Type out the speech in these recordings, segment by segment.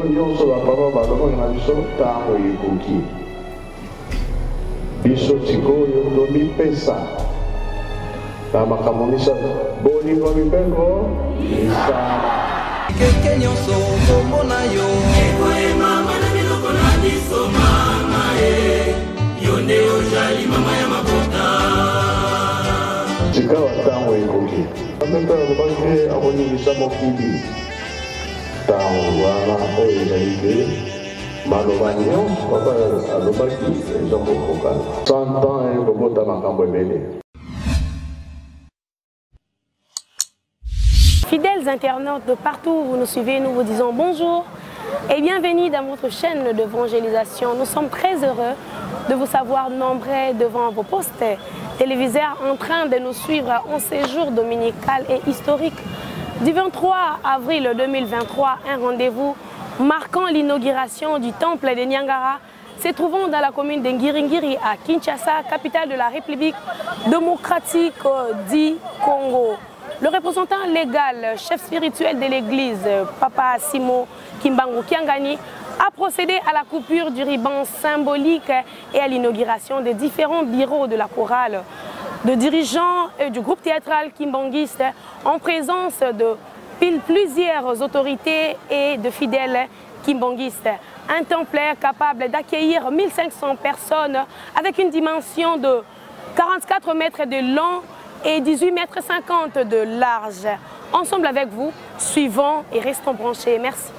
nyonso bapapa balobaka na biso ntango ekoki biso sikoyo tomipesa na makambo misato bolingo mibeko misala keke nyonso komona yo ekoyema mwana biloko na biso mama yo nde ozali mama ya mabota sikawa ntango ekoki apeka alobaki akoningisa mokili ntango wana oyo ezali te maloba nyonso papa alobaki eza kokokana 100 ans ekobota makambo ebele. Fidèles internautes de partout où vous nous suivez, nous vous disons bonjour et bienvenue dans votre chaîne d'évangélisation. Nous sommes très heureux de vous savoir nombreux devant vos postes téléviseurs en train de nous suivre en séjour dominical et historique. Du 23 avril 2023, un rendez-vous marquant l'inauguration du temple de Niangara, se trouvant dans la commune de Ngiringiri à Kinshasa, capitale de la République démocratique du Congo. Le représentant légal, chef spirituel de l'église, Papa Simo Kimbangu Kiangani, a procédé à la coupure du ruban symbolique et à l'inauguration des différents bureaux de la chorale, de dirigeants du groupe théâtral kimbanguiste en présence de plusieurs autorités et de fidèles kimbanguistes. Un temple capable d'accueillir 1500 personnes avec une dimension de 44 mètres de long et 18,50 mètres de large. Ensemble avec vous, suivons et restons branchés. Merci.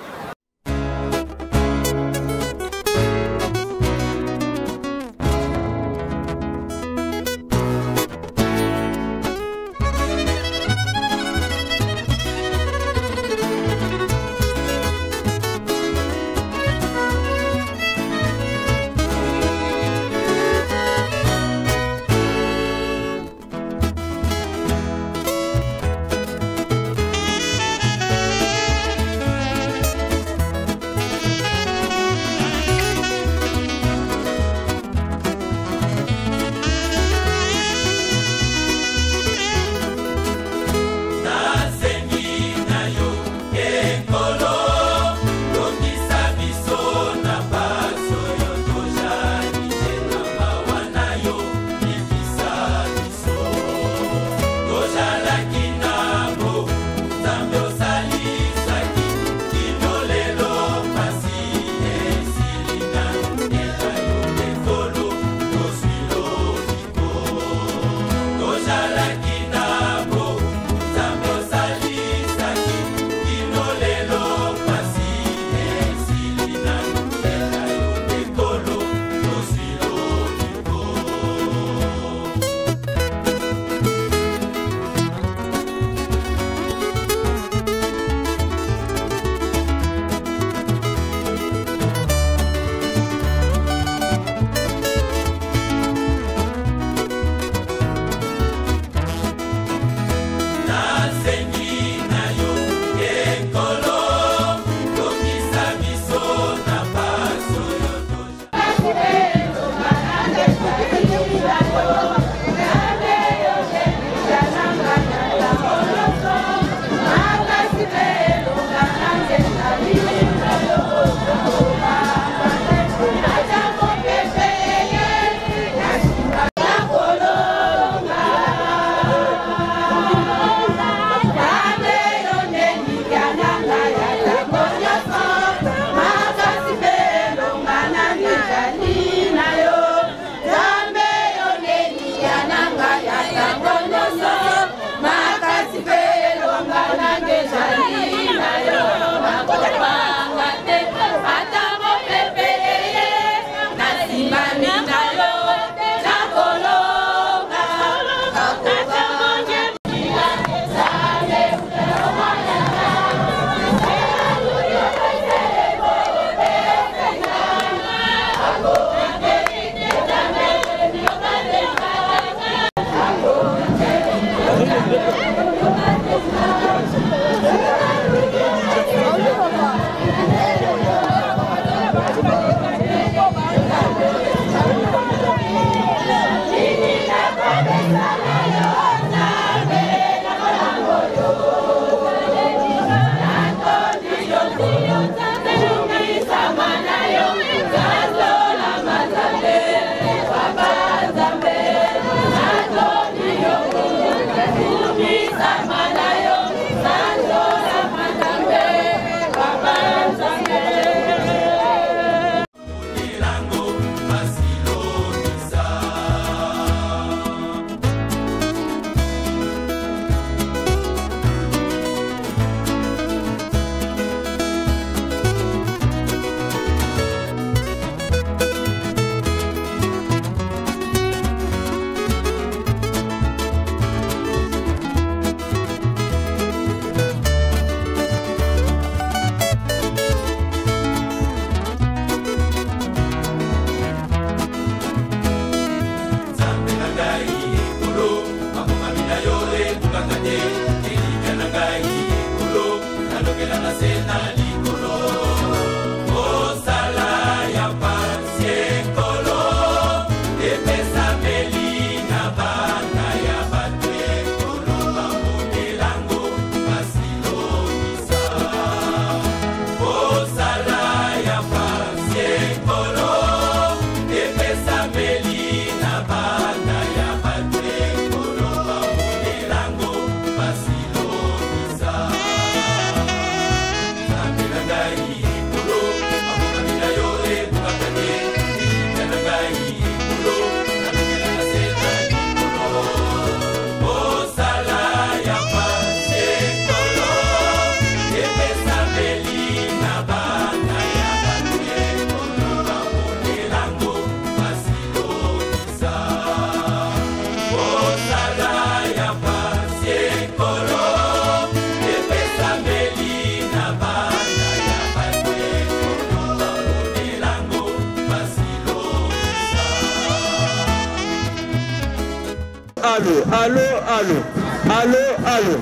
Allô, allô, allô, allô,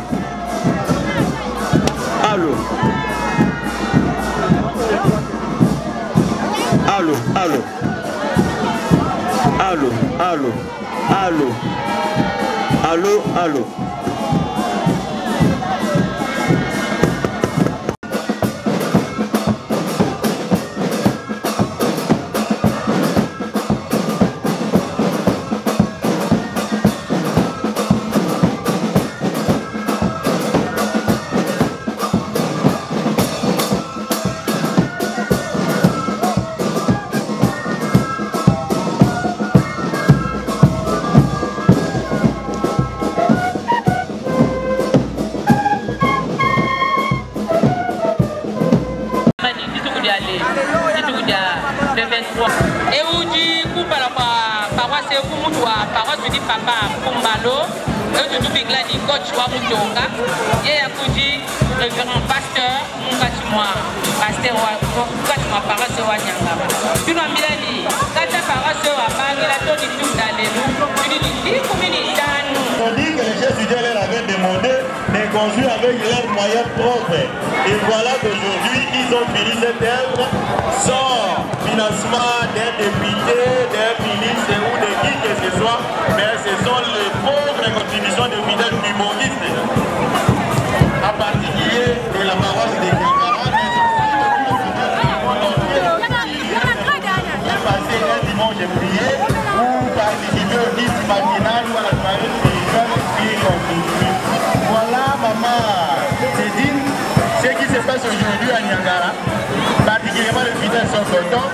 allô, allô, allô, allô, allô, allô, allô, allô, allô. Et où dit coupe la paroisse et vous moutoua paroisse dit papa Kumbalo et tu dis là dit coach wa moutonga et à dit révérend pasteur Mungachimwa pasteur wa Mungachimwa paroisse wa Nyangara tu n'as mis là dit quand ta paroisse wa Bangila to dit tout dans les loups tu dis combien de temps On dit que les chefs fidèles leur avaient demandé de construire avec leurs moyens propres. Et voilà qu'aujourd'hui, ils ont fini cette œuvre sans financement des députés, des ministres ou de qui que ce soit, mais ce sont les pauvres contributions des fidèles humoristes, en particulier de la paroisse de Nyangara. J'ai passé un dimanche prié pour participer au disque matinal ou à la soirée spirituelle qui continue. Voilà, maman, c'est dit ce qui se passe aujourd'hui à Nyangara, particulièrement les fidèles sont contents,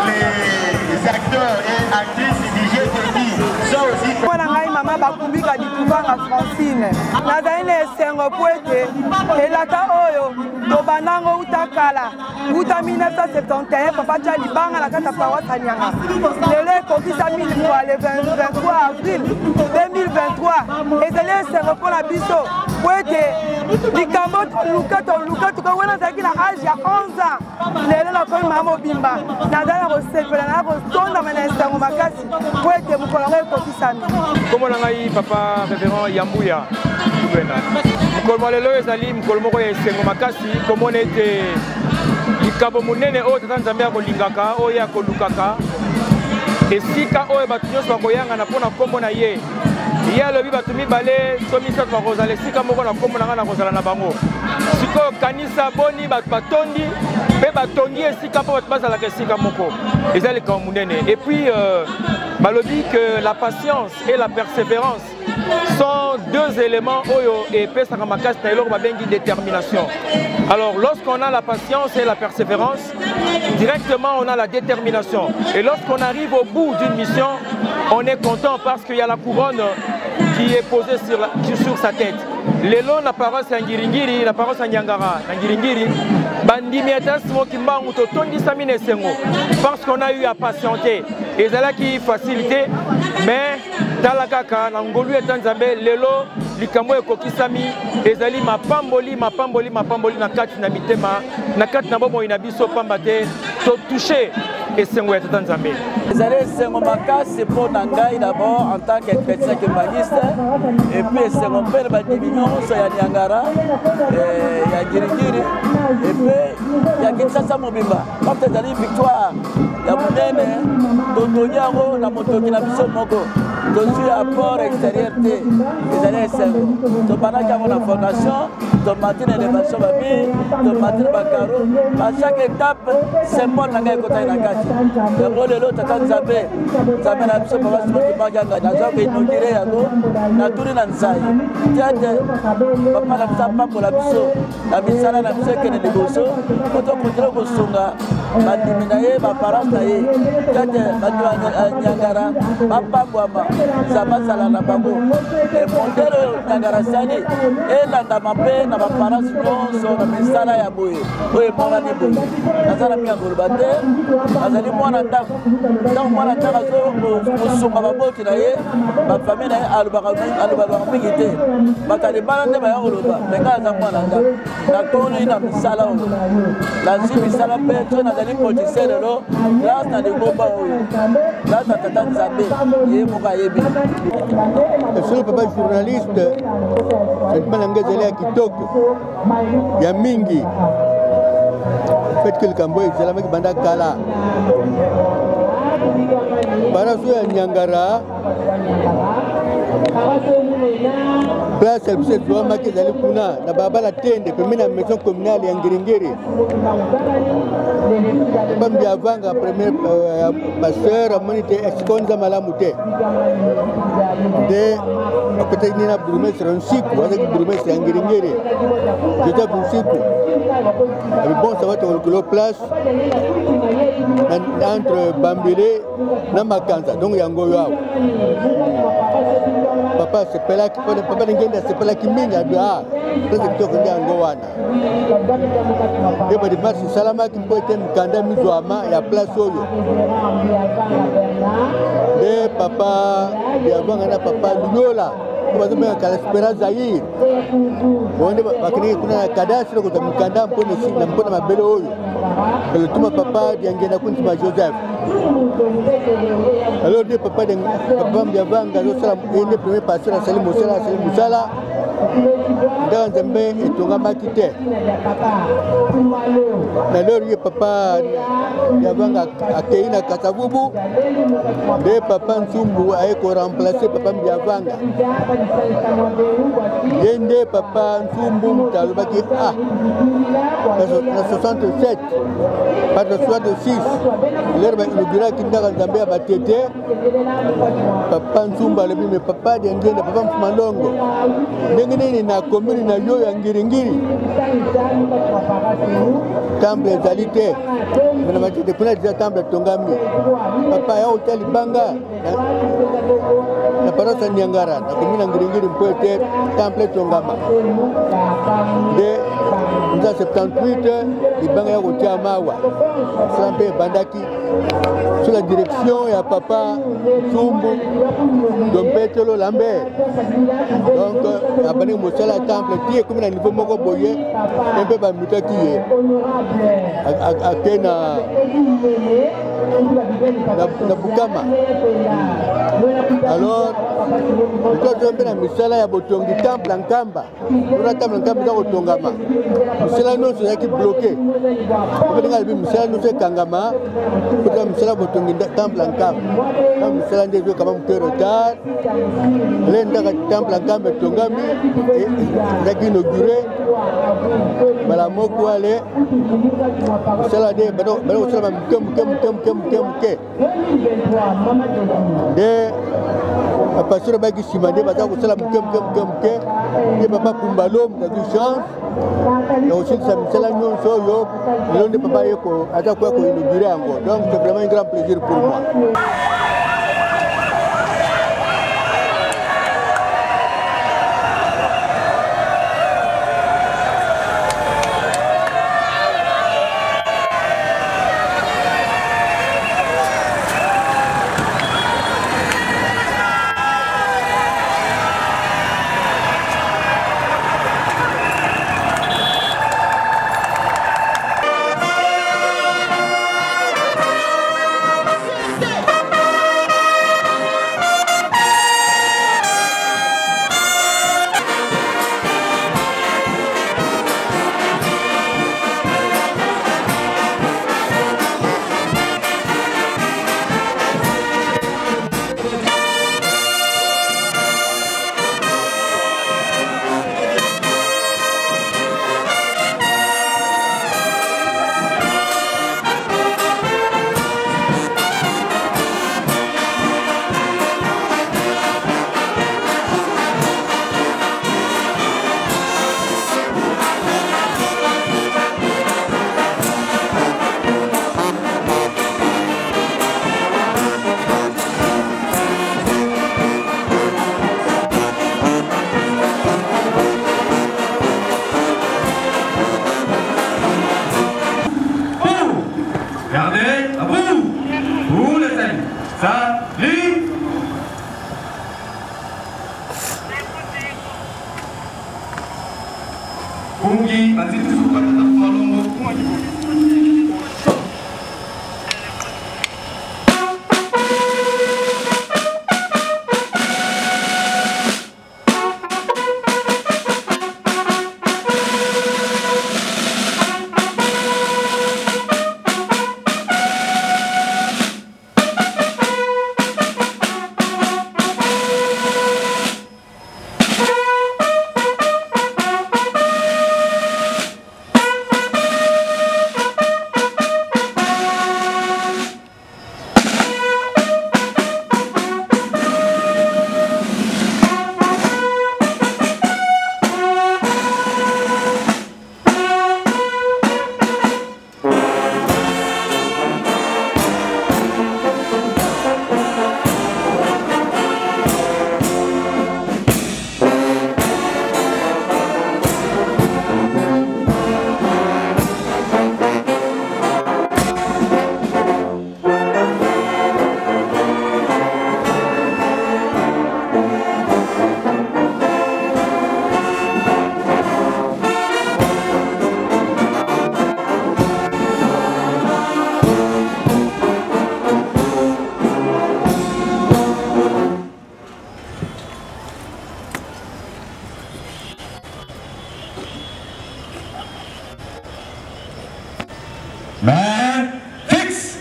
les acteurs et actrices du GTI sont aussi maman bakumbika ditubanga Francine nazali na esengo po ete elaka oyo tobandango utakala uta 1971 papa tia libanga na kati ya paroisse ya Nyanga lelo ekokisa milibwa le 23 avril 2023 ezali esengo mpona biso po ete likambo toluka tukawena azalaki na age ya 11 ans lelo nakomi mama mobimba nazali na kosepela na kotondama na esengo makasi po ete mokolo yango ekokisami. Comme on a eu papa révérend Yambouya, mokolo lelo ezali mokolo moko ya esengo makasi comme on était likabo monene oyo tata nzambe ya kolingaka oyo ya kolukaka esika oyo bato nyonso bakoyanga na mpona nkombo na ye ye alobi bato mibale to misato bakozala esika moko na nkombo na ngai nakozala na bango sikoyo kanisa boni bato batondi mpe batongi esika mpo bato bazalaka esika moko eza likambo monene et puis balobi que la patience et la persévérance sont deux éléments oyo epesaka makasi na eloko babengi détermination. Alors lorsqu'on a la patience et la persévérance, directement on a la détermination. Et lorsqu'on arrive au bout d'une mission, on est content parce qu'il y a la couronne qui est posée sur sa tête. Lelo na paroisse ya Ngiringiri, na paroisse ya Nyangara, na Ngiringiri, bandimi etasimo kimbangu to tondi sami nesengo parce qu'on a eu à patienter. Et c'est là qui facilité, mais talakaka na ngolu etanzambe lelo likambo ekokisami ezali mapamboli na kati na mitema na kati na bomoi na biso pamba te to toucher esengo ya tata nzambe. Ezali esengo makasi mpo na ngai d'abord en tant que chrétien kemaniste et puis esengo mpe na badimi nyonso ya Niangara ya Ngiringiri et puis ya Kinshasa mobimba comme ezali victoire ya monene totoni yango na motoki na biso moko tozwi apport extérieur te ezali esengo tobandaki yango na fondation tomati na élévation babi tomati na bakaro à chaque étape symbole na ngai ekotaki na kati yango lelo tata nzambe na biso papa simokimaki yanga naza koinogire yango natuni na nzai tiate papa na biso apambola biso na misala na biso ekende liboso po tokontinue kosunga bandimi na ye baparence na ye tiate Niangara bapambwama nzambe azala na bango mondele oyo Niangara sali elandama mpe na baparence nyonso na misala ya boye oyo emonani boye naza na minga koloba te azali mwana ndako ntango mwana ndako azokosunga baboti na ye bafamille na ye alobaka mingi te bato libala nde baya koloba me ngai aza mwana ndako natoni na misala oyo nazwi misala mpe to nazali politicien lelo grâce na lingomba oyo grâce na tata nzambe ye moko ayebi solo papa journaliste sentiment na ngai ezali ya kitoko ya mingi fait que likambo ezalamaki banda kala paraso ya Niangara place ya biso ezwamaki ezali kuna na babala tende pembeni na maison communale ya Ngiringiri bambi avanga premier pasteur amoni te esikonza malamu te nde akotaki nina bourgmestre nsiku azaki bourgmestre ya Ngiringiri jeta nsiku abi bon ça va te likolo place entre Bambele na Makanza donc yango oyo awa papa sepelaki papa ngenda sepelaki mingi abi pese kitoko nde yango wana nde badimarche esalamaki mpo ete mikanda mizwama ya place oyo nde papa yavanga na papa Luyola bazobengaka l'espérance Zaïre bonde bakendeki kuna na kadastre kota mikanda mpona mabele oyo elotuma papa diangenda kuntima Joseph alors nde papa mbiavanga azosala ende premier pasteur asali mosala ndaka nzambe etongamaki te na lelo ye papa yavanga akei na Kasavubu nde papa Nsumbu aye koremplace papa Mbiavanga ye nde papa Nsumbu mutu alobaki na 67 pas na 66 lero bainauguraki ndaka nzambe ya batete papa Nsumbu alobi me papa diangenda papa Mfumandongo ndenge nini na commune na yo ya Ngiringiri temple ezali te mena matete kuna deja temple tongami papa ya hotel Banga na paroisse Niangara na commune ya Ngiringiri mpo ete temple tongama nde nza 78 libanga ya kotia mawa sala mpe ebandaki sous la direction ya papa Nsumbu Dompetelo Lambert donc abandi mosala temple tie comme na niveau moko boye mpe bamutaki ye ake na Bukama alors ikozo mpe na misala ya botongi temple Nkamba ona temple Nkamba eza kotongama misala nyonso ezalaki bloqué opetenga lobi misala nyonso ekangama kota misala botongi temple Nkamba na misala nde ezokama moke retard le ndaka temple Nkamba etongami ezalaki inauguré bala moko wale misala nde bada kosala muke nde bapasteur baki nsima nde baza kosala muke ye papa Pumbalo mutaki chance ya kosilisa misala nyonso oyo lelo nde papa ye aza koya koinaugure yango donc c'est vraiment un grand plaisir pour moi. Attendez, à vous. Vous les amis. Salut. Kungi, nanti tu suka tetap malungu. Mais fixe.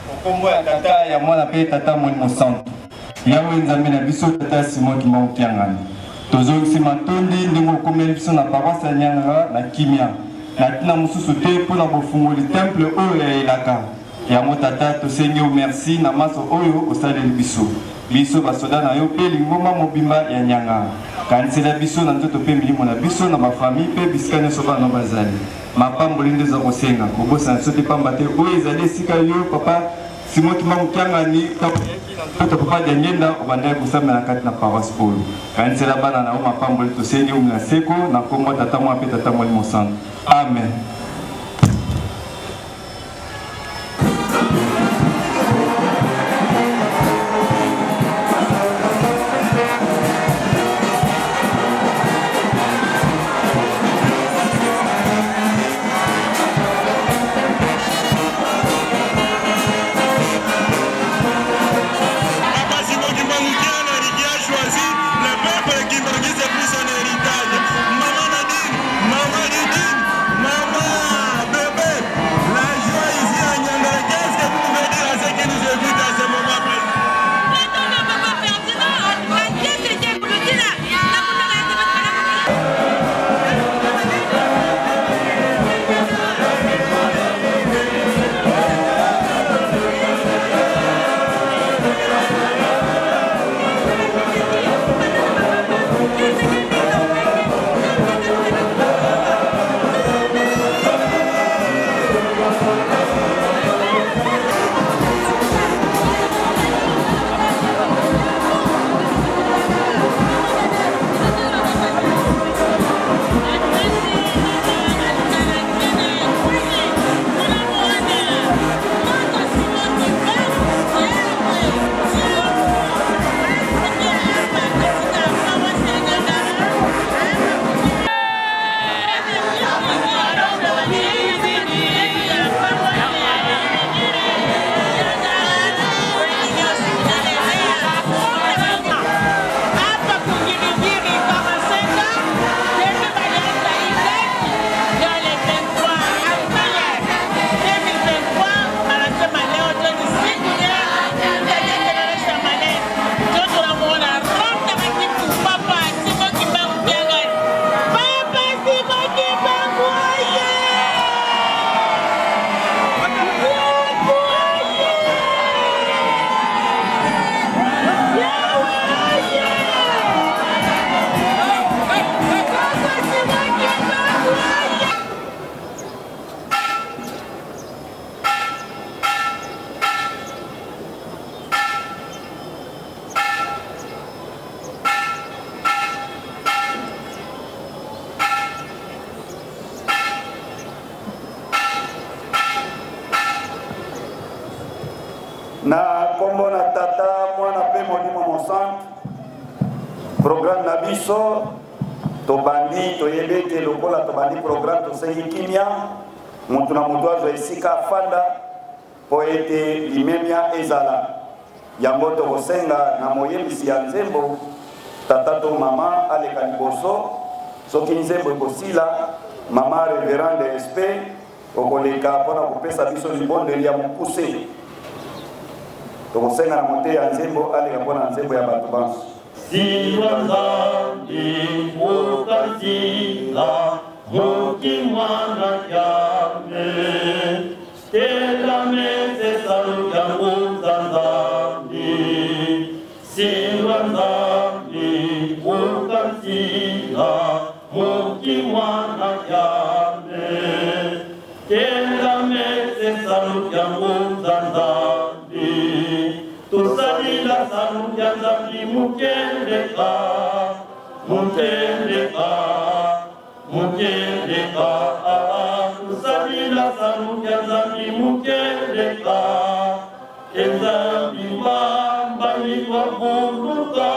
Okombo ya tata ya mwana pe tata molimo santo. Yawe nzambe na biso tata Simon Kimbangu Kiangani. Tozongisi matondi ndingo komeli biso na paroisse ya Nyangara na kimia. Na tina mususu te mpona bofungoli temple oyo ya elaka. Yango tata tosengi o merci na maso oyo osaleli biso. Biso basoda na yo pe lingomba mobimba ya Nyangara. Kanisela biso na nzoto pe milimo na biso na bafamille pe bisika nyonso bana bazali. Mapamboli nde eza kosenga kobosa na sote pamba te oyo ezali esika yo papa Simon Kimbangu Kiangani toto papa Diangenda obandaki kosambela kati na paroisse oyo. Kanisela bana na yo mapamboli tosengi oyo na seko na kombo tata mwa pe tata molimo santo. Amen. Maman Nadine, maman Nadine, maman na kombo na tata mwana pe molimo mosantu programme na biso tobandi toyebi te lokola tobandi programme tosengi kimia mutu na mutu azwa esika afanda po ete limemia ezala yango tokosenga na moyebisi ya nzembo tata to mama aleka liboso soki nzembo ekosila mama reverende sp okoleka mpona kopesa biso libondeli ya mokuse tokosenga na mote ya nzembo aleka mpona nzembo ya bato banso Silwa Nzambi ukazila mukimwana yame tela meze saluja Nzambi Silwa Nzambi ukazila mukimwana yame tela meze saluja Nzambi tusalila saluja Nzambi mukendeka tusalila saluja Nzambi mukendeka Nzambi mbambani kwa buluka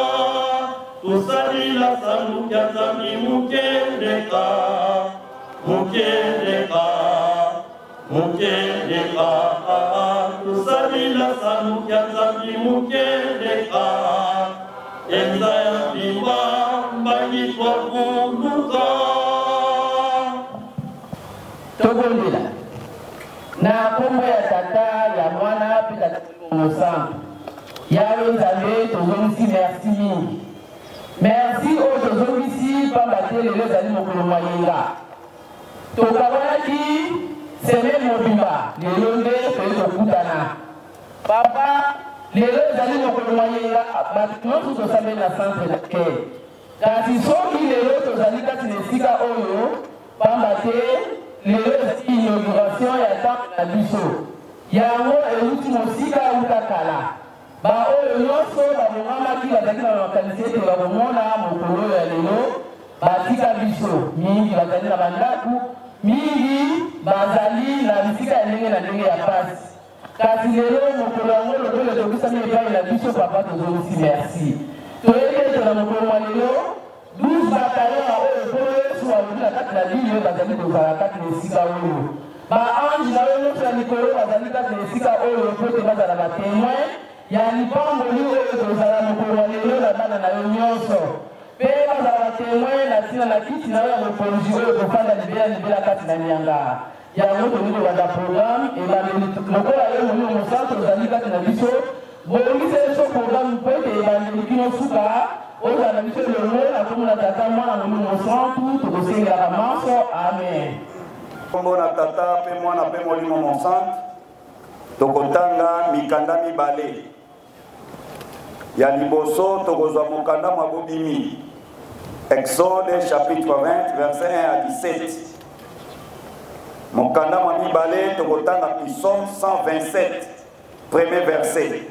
tusalila saluja Nzambi mukendeka tusalila saluja Nzambi mukendeka Nzambi mbambani kwa buluka tobondela na kombo ya tata ya mwana pe tata mosantu yawe Nzambe tozongisi merci mingi merci oyo tozongisi pamba te lelo ezali mokolo moyenga tokabanaki semaine mobimba lelo nde toye kokutana papa lelo ezali mokolo moyenga bato nyonso tosambeli na centre de cœur kasi soki lelo tozali kati na esika oyo pamba te lelo esi inauguration ya temple na biso yango euti mosika euta kala baoyo nyonso babongamaki bazalaki na makanisi ete bakomona mokolo oyo ya lelo batika biso mingi bazali na bandako mingi bazali na bisika ya ndenge na ndenge ya pasi kasi lelo mokolo yango lokola tokisami epai na biso papa tozongisi merci toyebi ete na mokolo mwa lelo 12 bataillon oyo ekolo yesu alobi na kati na lili oyo bazali kozala kati na esika oyo baange na oyo nyonso ya likolo bazali kati na esika oyo po ete bazala batémoin ya lipamboli oyo tozala mokolo mwa lelo na bana na yo nyonso mpe bazala batémoin na ntina na kiti na oyo ya mokonzi oyo kofanda libela kati na nyanga yango tolingi kobanda programme ebandeli lokola yo molimo mosantu ozali kati na biso bongisa biso programme mpo ete ebandeli kino suka ozala na biso elongo na kombo na tata mwana molimo mosantu tokosengelaka manso amen kombo na tata mpe mwana mpe molimo mosantu tokotanga mikanda mibale ya liboso tokozwa mokanda mwa bobimi Exode chapitre 20 verset 1 à 17 mokanda mwa mibale tokotanga psaume 127 premier verset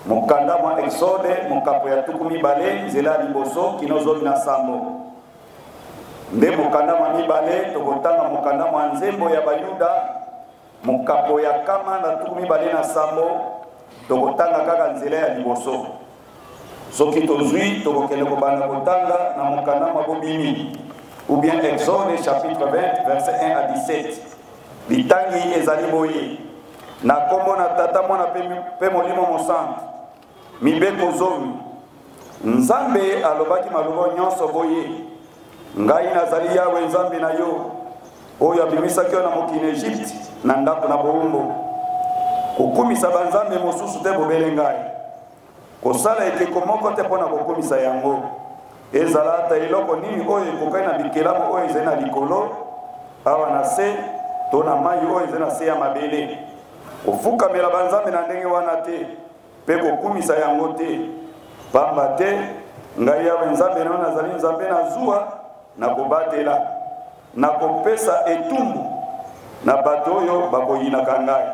mokanda mwa Exode mokapo ya tuku mibale nzela ya liboso kino zomi na sambo nde mokanda mwa mibale tokotanga mokanda mwa nzembo ya bayuda mokapo ya kama na tuku mibale na sambo tokotanga kaka nzela ya liboso soki tozwi tokokende kobanda kotanga na mokanda mwa bobimi ou bien Exode chapitre 20 verset 1 à 17 litangi ezali boye na kombo na tata mwana pe molimo mosantu mibeko zomi Nzambe alobaki maloba nyonso boye ngai nazali yawe Nzambe na yo oyo abimisaki yo na mokili Egypte na ndako na bowumbu kokumisa banzambe mosusu te bobele ngai kosala ekeko moko te mpona kokumisa yango ezala ata eloko nini oyo ekokai na bikelamu oyo ezali na likolo awa na se to na mai oyo ezali na se ya mabele kofukamela banzambe na ndenge wana te mpe kokumisa yango te pamba te ngai yawe Nzambe na yo nazali Nzambe na zuwa na kobatela na kopesa etumbu na bato oyo bakoyinaka ngai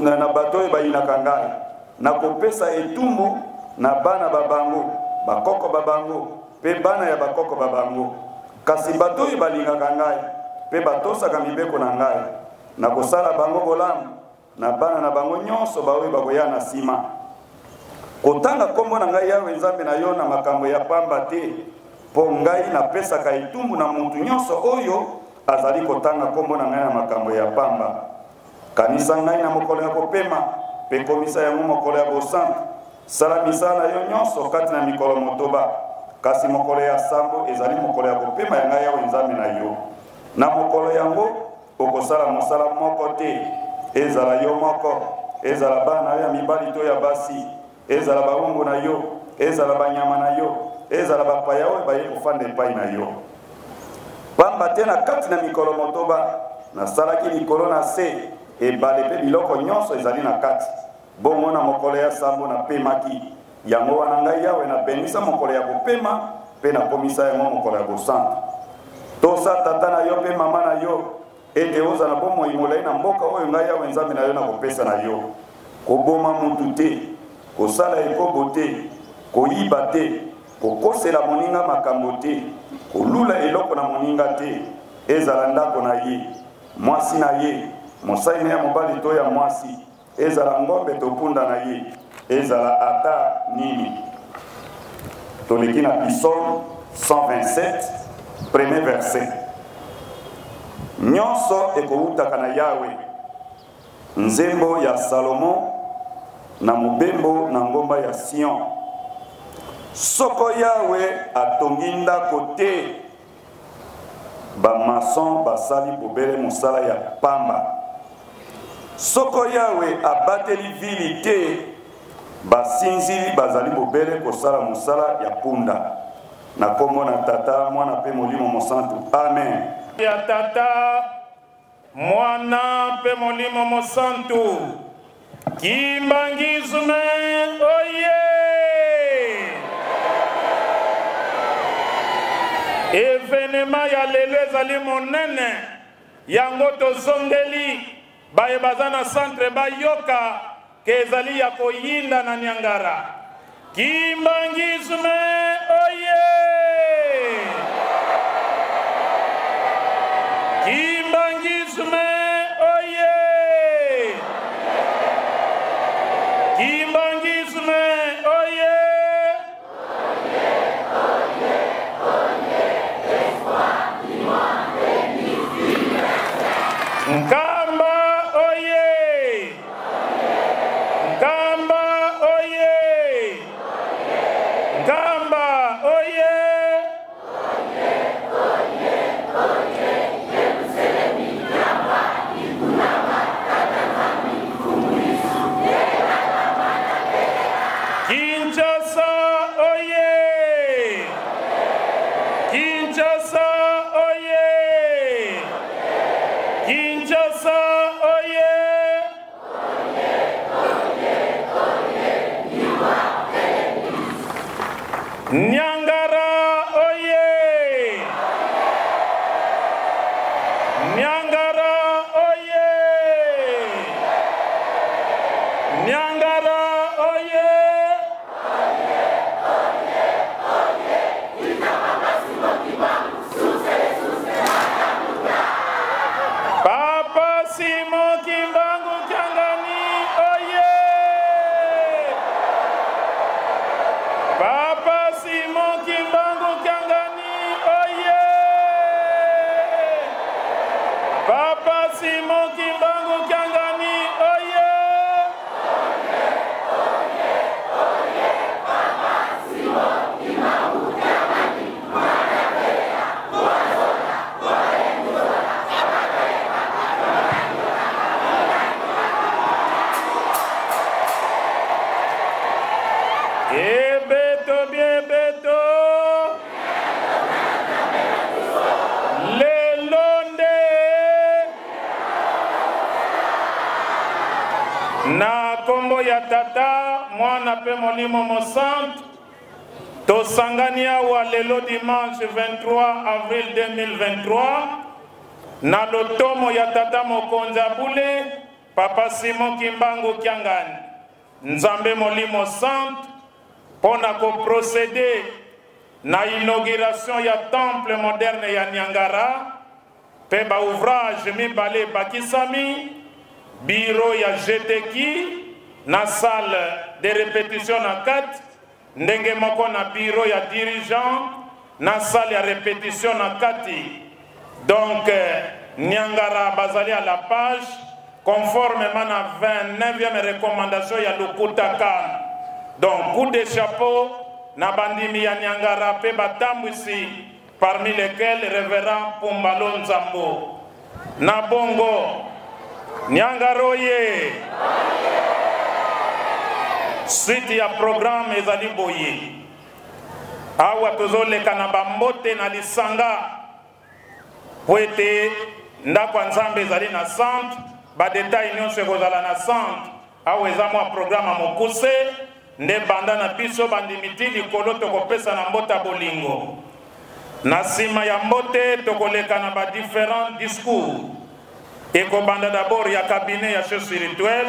na bato oyo bayinaka ngai na kopesa etumbu na bana babango bakoko babango mpe bana ya bakoko babango kasi bato oyo balingaka ngai pe batosaka mibeko na ngai na kosala bango bolamu na bana na bango nyonso baoyo bakoya na nsima kotanga kombo na ngai Yawe Nzambe na yo na makambo ya pamba te mpo ngai napesaka etumbu na mutu nyonso oyo azali kotanga kombo na ngai na makambo ya pamba kanisa ngai na mokolo ya kopema pe komisa yango mokolo ya bosantu sala misala yo nyonso kati na mikolo motoba kasi mokolo ya sambo ezali mokolo ya kopema ya ngai Yawe Nzambe na yo na mokolo yango okosala mosala moko te ezala yo moko ezala bana ya mibali to ya basi ezala baungu na yo ezala banyama na yo ezala bapaya oyo baye kofanda epai na yo pamba te na kati na mikolo motoba nasalaki likolo na se ebale mpe biloko nyonso ezali na kati bongo na mokolo ya sambo napemaki yango wana ngai Yawe nabengisa mokolo ya kopema mpe nakomisa yango mokolo ya bosantu tosa tata na yo mpe mama na yo ete ozala bomoi molai na mboka oyo ngai Yawe Nzambe na yo na kopesa na yo koboma mutu te kosala ekobo te koyiba te kokosela moninga makambo te kolula eloko na moninga te ezala ndako na ye mwasi na ye mosali na ya mobali to ya mwasi ezala ngombe to punda na ye ezala ata nini toleki na Psaume 127 premier verset nyonso ekowutaka na Yawe nzembo ya Salomo na mobembo na ngomba ya Sion soko Yawe atongi ndako te bamason basali bobele mosala ya pamba soko Yawe abateli vili te basinzili bazali bobele kosala mosala ya punda na kombo na tata mwana pe molimo mosantu amen ya tata mwana pe molimo mosantu kimbangizume oye evenema ya lelo ezali monene yango tozongeli baye baza na centre bayoka ke ezali ya koyinda na Niangara kimbangizume oye kimbangizume oye kimbangizume oye Nkamba oye Nkamba oye Nkamba oye Kinshasa oye Kinshasa oye Kinshasa oye Niangara oye Niangara oye Niangara oye Papa Simon Kimbangu Kyangani oye Papa Simon Kimbangu Kyangani oye Papa Simon Kimbangu Kyangani oye Papa Simon Kimbangu Kyangani Beto bien beto Lelonde na kombo ya tata mwana pe molimo mosantu tosangani awa lelo dimanche 23 avril 2023 na lotomo ya tata mokonzi abule Papa Simon Kimbangu Kyangani Nzambe molimo santu pona ko procéder na inauguration ya temple moderne ya Niangara pe ba ouvrage mibale bakisami bureau ya GTK na salle de répétition na 4 ndenge moko na bureau ya dirigeant na salle ya répétition na 4 donc Niangara bazali à la page conformément à 29e recommandation ya Lokuta Kan. Donc coup de chapeau na bandimi ya Niangara pe batambwisi parmi lesquels le révérend Pumbalo Nzambo. Na bongo Niangaroye suite ya programme ezali boye awa tozoleka na bambote na lisanga po ete ndako nzambe ezali na centre badetail nyonso ekozala na centre awa eza mwa programme mokuse nde banda na biso bandimiti likolo tokopesa na mbota bolingo na nsima ya mbote tokoleka na badifférents discours ekobanda d'abord ya cabinet ya chef spirituel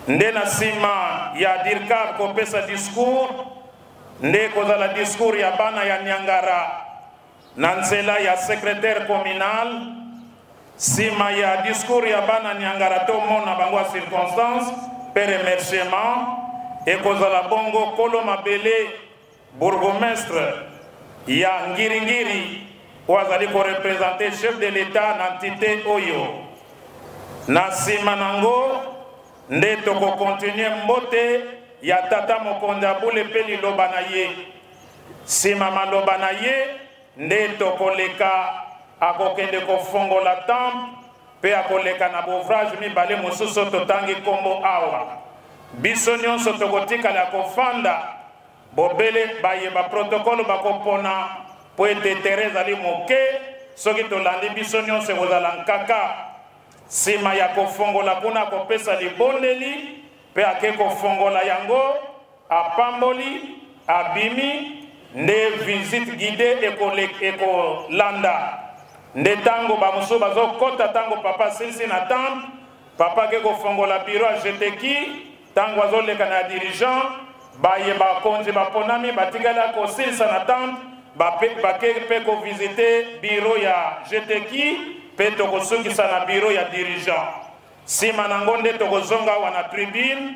nde na nsima ya dirkab kopesa discours nde kozala discours ya bana ya Niangara na nzela ya secrétaire communal nsima ya discours ya bana Niangara tomona bango ya circonstance pe remerciement ekozala bongo Kolo Mabele bourgmestre ya Ngiringiri oyo azali korepresente chef de l'état na entité oyo na nsima nango nde tokokontinue mbote ya tata mokonzi abule mpe liloba na ye nsima maloba na ye nde tokoleka akokende kofongola temple mpe akoleka na bouvrage mibale mosusu totangi nkombo awa biso nyonso tokotikala kofanda bobele bayeba protokole bakopona po ete tere ezali moke soki tolandi biso nyonso ekozala nkaka nsima ya kofongola kuna akopesa libondeli mpe ake kofongola yango apamboli abimi nde visite guide ekolanda nde tango bamosusu bazokota tango papa silisi na temple papa ake kofongola bureau ya GTK tango azoleka na dirigeant baye bakonzi baponami batikali kosilisa na temple bake mpe kovisite bureau ya GTK mpe tokosukisa na bureau ya dirigeant nsima nango nde tokozonga awa na tribune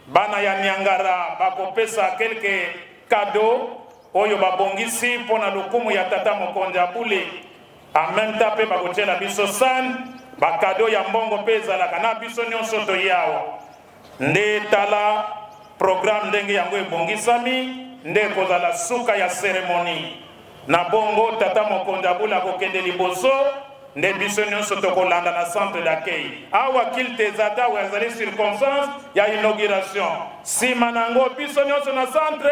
bana ya Niangara bakopesa kelke kado oyo babongisi mpona lokumu ya tata mokonzi abule en même temps mpe bakotiela biso sane bakado ya mbongo mpe ezalaka na biso nyonso toyawa nde tala programme ndenge yango ebongisami nde ekozala suka ya cérémonie na bongo tata mokonzi abule akokende liboso nde biso nyonso tokolanda na centre d'accueil awa kilte ezata oyo ezali circonstance ya inauguration nsima nango biso nyonso na centre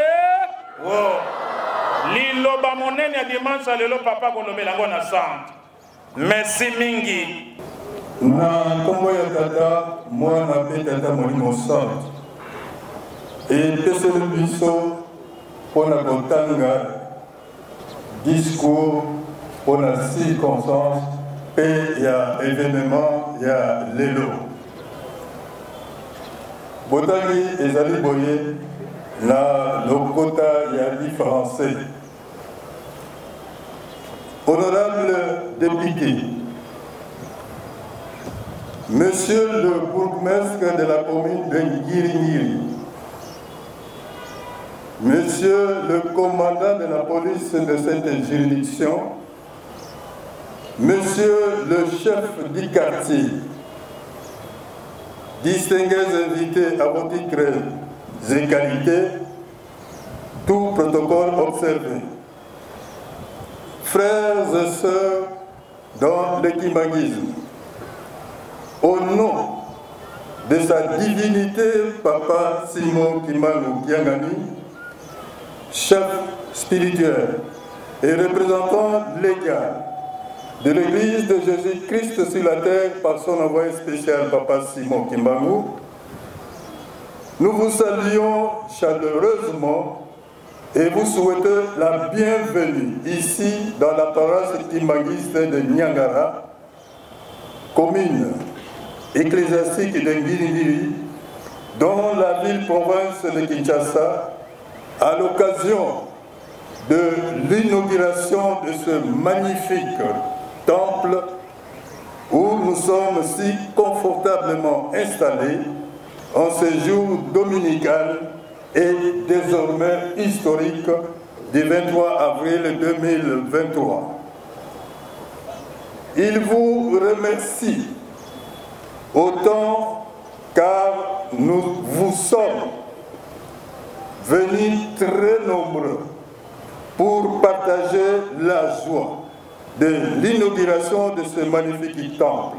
liloba monene ya dimanche ya lelo papa kolobela yango na centre merci mingi na nkombo ya tata mwana mpe tata molimo centre epeseli biso mpona kotanga discours mpona circonstance mpe ya événement ya lelo botangi ezali boye na lokota ya différencé honorable député monsieur le bourgmestre de la commune de Ngiringiri, monsieur le commandant de la police de cette juridiction, monsieur le chef du quartier, distingués invités à vos titres et qualités, tout protocole observé. Frères et sœurs dans le kimagisme, au nom de sa divinité Papa Simon Kimanu Kiangani, chef spirituel et représentant légal de l'Église de Jésus-Christ sur la terre par son envoyé spécial Papa Simon Kimanu, nous vous saluons chaleureusement et vous souhaitons la bienvenue ici dans la paroisse kimagiste de Niangara, commune ecclésiastique de Ngiringiri, dans la ville-province de Kinshasa, à l'occasion de l'inauguration de ce magnifique temple où nous sommes si confortablement installés en ce jour dominical et désormais historique du 23 avril 2023. Il vous remercie autant car nous vous sommes venus très nombreux pour partager la joie de l'inauguration de ce magnifique temple.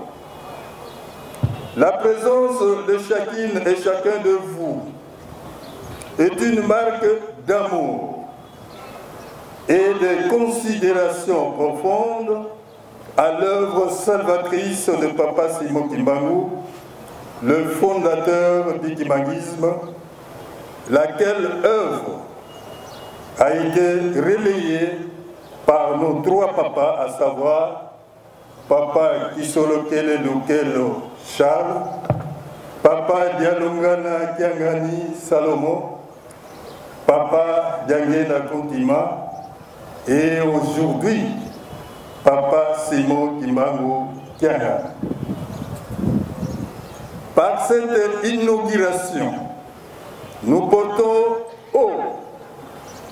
La présence de chacune et chacun de vous est une marque d'amour et de considération profonde à l'œuvre salvatrice de Papa Simon Kimbangu, le fondateur du kimbanguisme, laquelle œuvre a été relayée par nos trois papas, à savoir Papa Kisolokele Lukelo Charles, Papa Dialongana Kiangani Salomo, Papa Diangena Kontima et aujourd'hui Papa Simon Kimbangu Kianga. Par cette inauguration, nous portons haut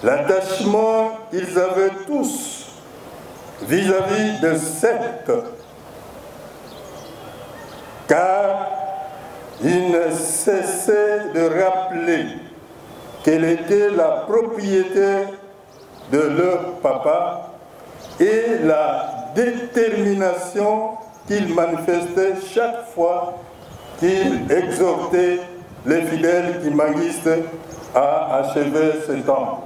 l'attachement qu'ils avaient tous vis-à-vis de cette, car ils ne cessaient de rappeler qu'elle était la propriété de leur papa et la détermination qu'ils manifestaient chaque fois qu'ils exhortaient les fidèles kimbanguistes à achever ce temple.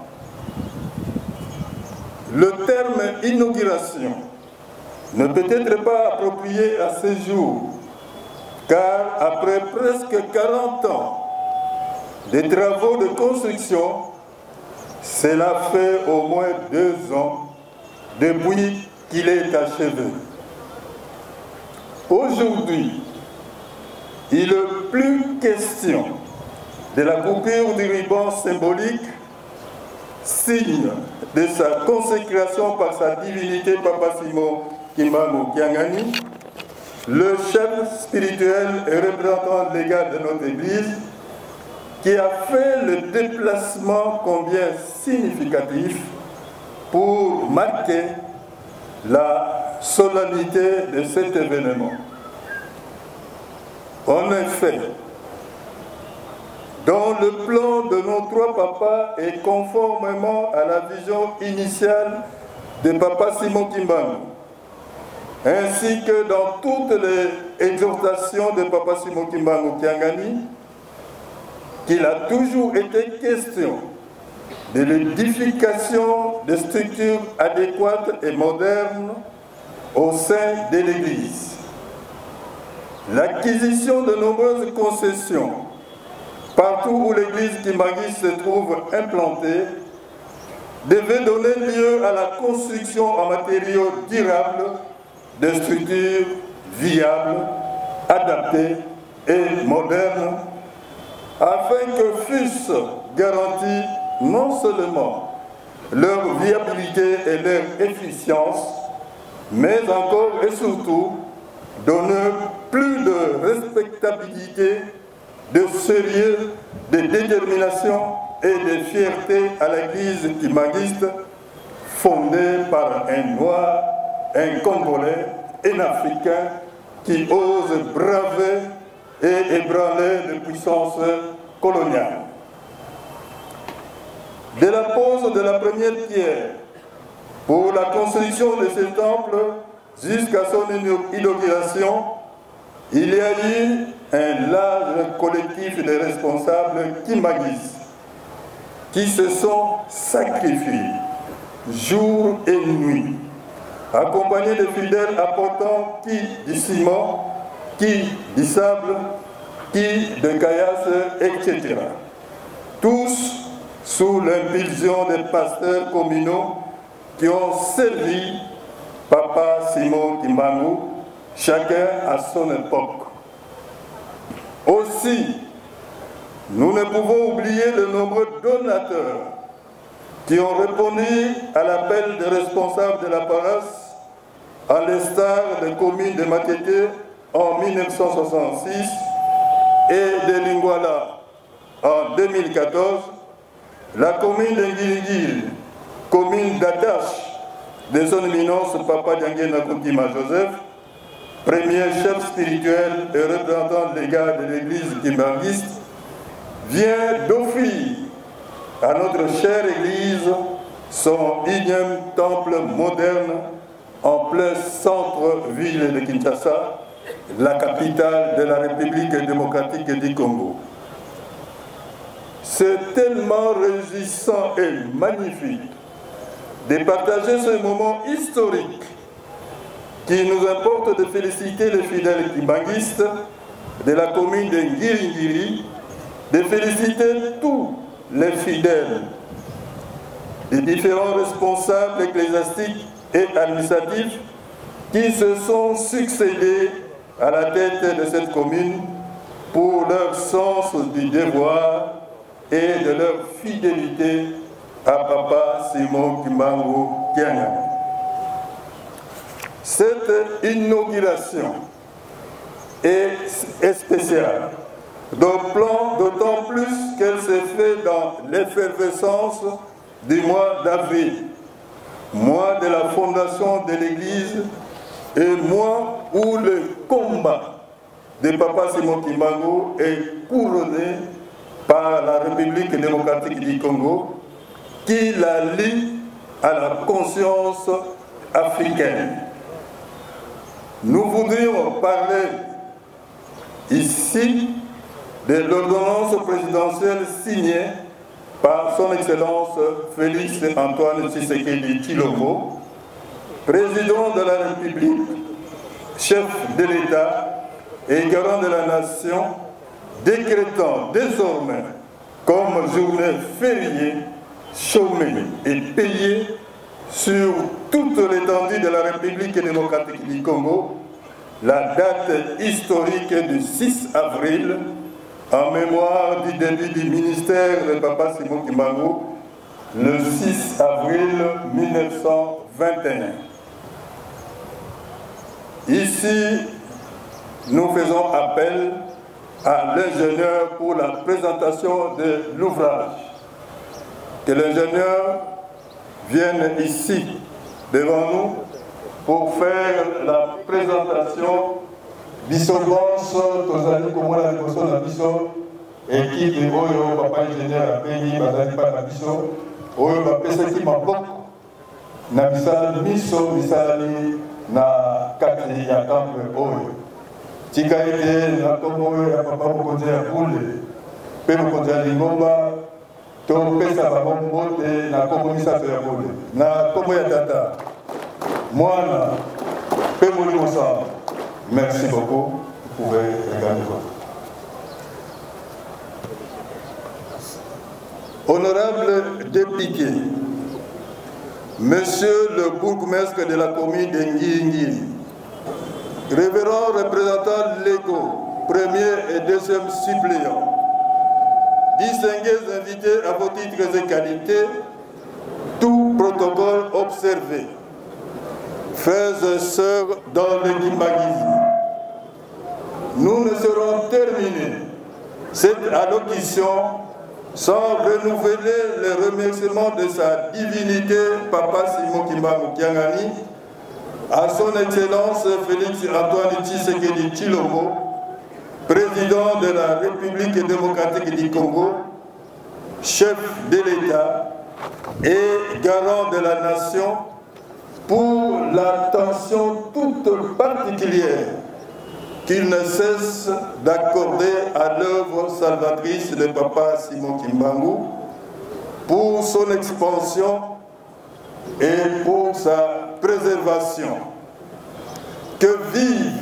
Le terme inauguration ne peut être pas approprié à ce jour, car après presque 40 ans de travaux de construction, cela fait au moins 2 ans depuis qu'il est achevé. Aujourd'hui, il n'est plus question de la coupure du ruban symbolique, signe de sa consécration par sa divinité Papa Simon Kimbangu Kiangani, le chef spirituel et représentant légal de notre Église, qui a fait le déplacement combien significatif pour marquer la solennité de cet événement. En effet, dans le plan de nos trois papas et conformément à la vision initiale de Papa Simon Kimbangu, ainsi que dans toutes les exhortations de Papa Simon Kimbangu Kiangani, qu'il a toujours été question de l'édification de structures adéquates et modernes au sein de l'Église. L'acquisition de nombreuses concessions partout où l'église kimbanguiste se trouve implantée devait donner lieu à la construction en matériaux durables de structures viables, adaptées et modernes, afin que fussent garanties non seulement leur viabilité et leur efficience, mais encore et surtout donner plus de respectabilité, de sérieux, de détermination et de fierté à l'église kimbanguiste fondée par un Noir, un Congolais, un Africain qui ose braver et ébranler les puissances coloniales. De la pose de la première pierre pour la construction de ce temple jusqu'à son inauguration, il y a eu un large collectif de responsables kimbanguistes qui se sont sacrifiés jour et nuit, accompagnés de fidèles apportant qui du ciment, qui du sable, qui de caillasse, etc. Tous sous l'impulsion des pasteurs communaux qui ont servi Papa Simon Kimbangu, chacun à son époque. Aussi, nous ne pouvons oublier de nombreux donateurs qui ont répondu à l'appel des responsables de la paroisse à l'instar des communes de Matete en 1966 et de Lingwala en 2014, la commune de Ngilingil, commune d'attache de son éminence Papa Diangué Nakoutima Joseph, premier chef spirituel et représentant légal de l'église kimbanguiste, vient d'offrir à notre chère église son énième temple moderne en plein centre-ville de Kinshasa, la capitale de la République démocratique du Congo. C'est tellement réjouissant et magnifique de partager ce moment historique qui nous importe de féliciter les fidèles kimbanguistes de la commune de Ngiri, de féliciter tous les fidèles, les différents responsables ecclésiastiques et administratifs qui se sont succédés à la tête de cette commune pour leur sens du devoir et de leur fidélité à Papa Simon Kimbangu Kiangani. Cette inauguration est spéciale, d'autant plus qu'elle s'est faite dans l'effervescence du mois d'avril, mois de la fondation de l'Église et mois où le combat de Papa Simon Kimbangu est couronné par la République démocratique du Congo qui la lie à la conscience africaine. Nous voudrions parler ici de l'ordonnance présidentielle signée par son Excellence Félix Antoine Tshisekedi Tshilombo, président de la République, chef de l'État et garant de la nation, décrétant désormais comme journée fériée, chômée et payée sur toute l'étendue de la République démocratique du Congo, la date historique du 6 avril, en mémoire du début du ministère de Papa Simon Kimbangu, le 6 avril 1921. Ici, nous faisons appel à l'ingénieur pour la présentation de l'ouvrage. Que l'ingénieur vienne ici, devant nous, pour faire la présentation dissolvance tozali komona liboso na biso équipe oyo papa ingénieur apengi bazali pa na biso oyo bapesaki maboko na bisala miso bisalali na kati ya temple oyo tika ete na kombo oyo ya papa mokonzi ya Bule mpe mokonzi ya Lingomba topesa bango mbote na kombo misato ya Bule na kombo ya tata mwana mpe molimo sana. Merci beaucoup. Vous pouvez regarder voir. Honorable député, Monsieur le bourgmestre de la commune de Ngiri, révérend représentant légaux, premier et deuxième suppléants, distingués invités à vos titres et qualités, tout protocole observé. Frères et sœurs dans le kimbanguisme, nous ne serons terminés cette allocution sans renouveler les remerciements de sa divinité Papa Simon Kimbangu Kiangani, à son Excellence Félix Antoine Tshisekedi Tshilombo, président de la République démocratique du Congo, chef de l'État et garant de la nation, pour l'attention toute particulière qu'il ne cesse d'accorder à l'œuvre salvatrice de Papa Simon Kimbangu, pour son expansion et pour sa préservation. Que vive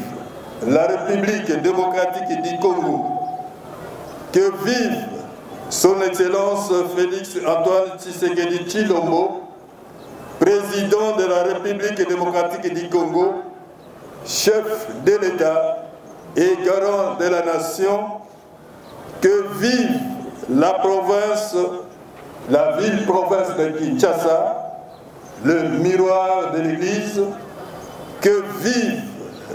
la République démocratique du Congo, que vive son Excellence Félix Antoine Tshisekedi Tshilombo, président de la République démocratique du Congo, chef de l'État et garant de la nation, que vive la province, la ville-province de Kinshasa, le miroir de l'Église, que vive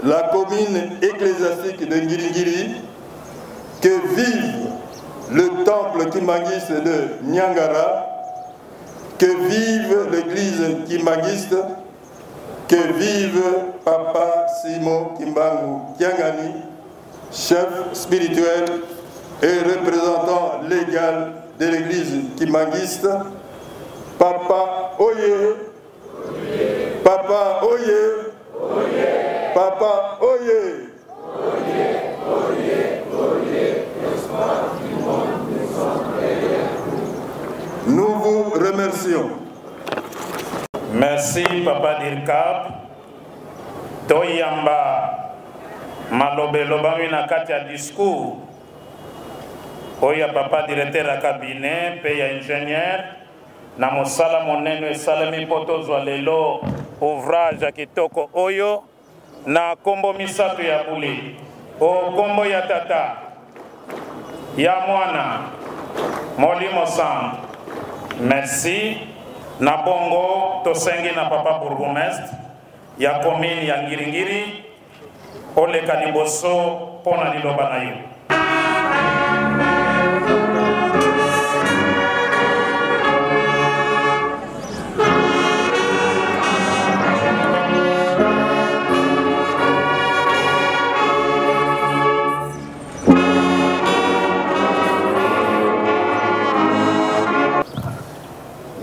la commune ecclésiastique de Ngiringiri, que vive le temple kimbanguiste de Nyangara, que vive l'église kimbangiste, que vive Papa Simon Kimbangu Kiangani, chef spirituel et représentant légal de l'église kimbanguiste. Papa Oye, Papa Oye, Papa Oye. Nous vous remercions. Merci Papa Dirkap. Toyamba malobeloba na kati ya discours. Oya Papa directeur ya cabinet pe ya ingénieur na mosala monene esalemi po tozwa lelo ouvrage ya kitoko oyo na kombo misato ya bule o kombo ya tata ya mwana Molimo Sam. Merci. Na bongo tosengi na Papa bourgmestre ya commune ya Ngiringiri oleka liboso pona liloba na yo.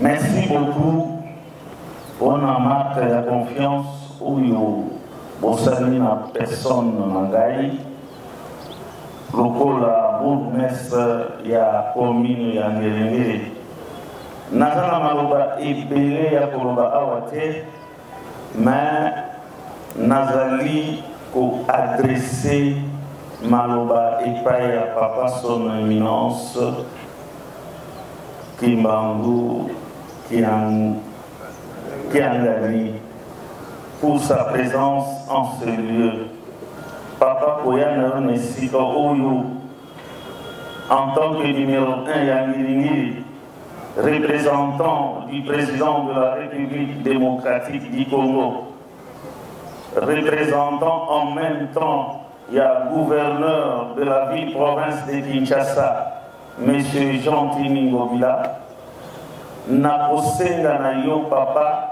Merci beaucoup pour la marque de confiance où vous savez la personne Nangaï, le bourgmestre ya commune ya Ngiringiri. Nazana maloba ebele ya koloba awate, mais nazali ko adresser maloba epai ya Papa son éminence Kimbangu Kiangani pour sa présence en ce lieu. Papa Koyana Nesika Oyo, en tant que numéro 1 Yangiringiri, représentant du président de la République démocratique du Congo, représentant en même temps le gouverneur de la ville-province de Kinshasa, M. Jean-Timi Ngobila, na kosenga na yo papa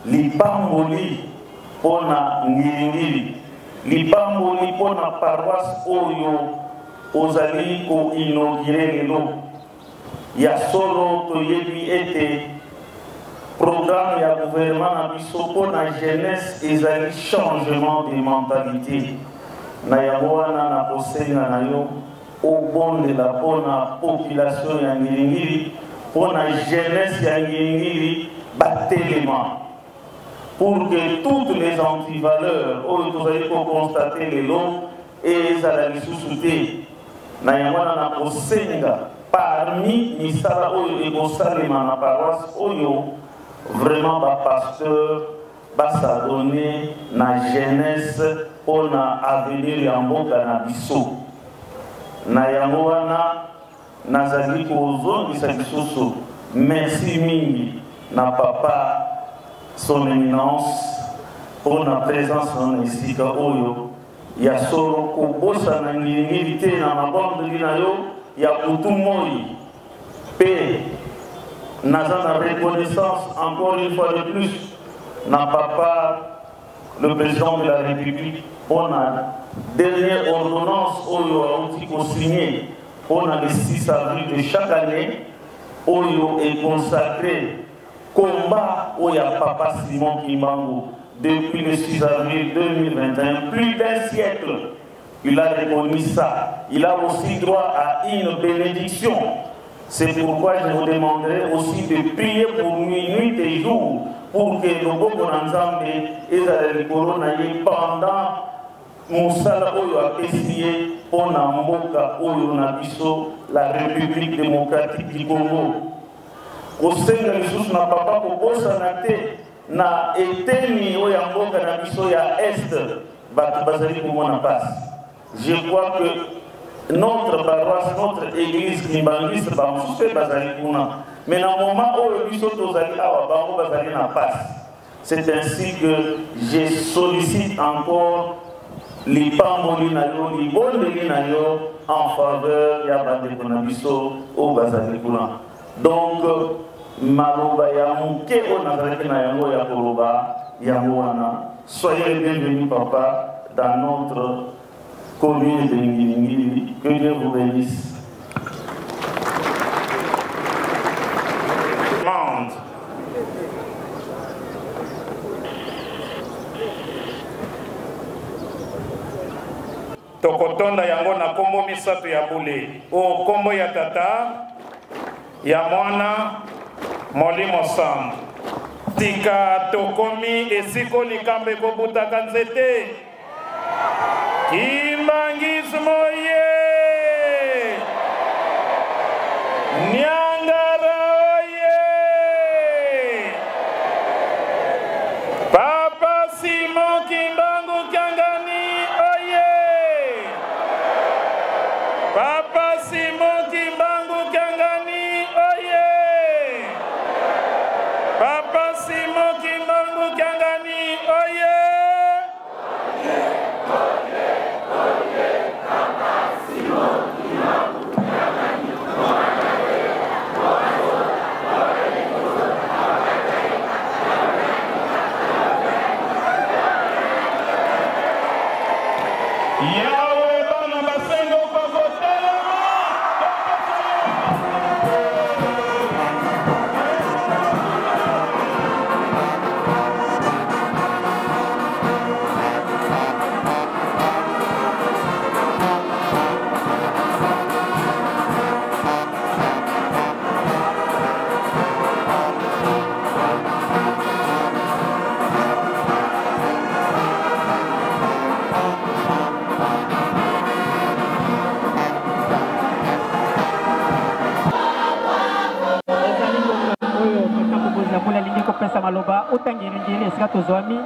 lipamboli pona Ngiringiri, lipamboli pona paroisse oyo ozali ko inauguré lelo ya solo toyebi ete programme ya gouvernement na biso pona jeunesse ezali changement de mentalité na yango wana na kosenga na yo obondela pona population ya Ngiringiri pour la jeunesse ya Ngiringiri batelema pour que toutes les antivaleurs oyo tozali koconstater lelo ezala lisusu te na yango wana na kosenga parmi misala oyo ekosalema na paroisse oyo vraiment bapasteur basadone na jeunesse mpona avenir ya mboka na biso na yango wana nazali kozongisa lisusu merci mingi na papa son éminence pour la présence na esika oyo ya solo kobosana Ngiringiri te na mabondeli na yo ya kutu moi pe naza na reconnaissance encore une fois de plus na papa le président de la République pour la dernière ordonnance oyo auti co-signé pour le 6 avril de chaque année oyo est consacré combat oya papa Simon Kimbangu depuis le 6 avril 2021, plus d'un siècle. Il a reconnu ça. Il a aussi droit à une bénédiction. C'est pourquoi je vous demanderai aussi de prier pour nuit et jour pour que le bon ensemble et corona pendant Moussala Oyo a essayé pour Namboka Oyo Nabiso, la République démocratique du Congo. Au sein de l'Issus n'a pas pour na eteni oya mboka na biso ya est bato bazali komona passe. Je crois que notre paroisse, notre église kimbangiste bamosusu bazali kuna, mais na moment oyo biso tozali awa bango bazali na passe. C'est ainsi que je sollicite encore les pamboli nayo, les bondeli nayo en faveur ya bande konabiso au Bazalikulan. Donc, maloba ya muke o nazaraki na yango ya koloba yango wana. Soyez les bienvenus, papa, dans notre commune de Ngilingili. Que Dieu vous bénisse. Tokotonda yango na kombo misato ya bule o kombo ya tata ya mwana Molimo Sam tika tokomi esiko likambe kobutaka nzete kimbangismo ye Nyangara oye Papa Simon Kimbangu Kiangani oye Papa Simon Kimbangu Kiangani oye Papa Simon Kimbangu Kiangani oye Papa Simon Kimbangu Kiangani Yahweh bana basengo kwa votelema maloba utangirindili esika tozwami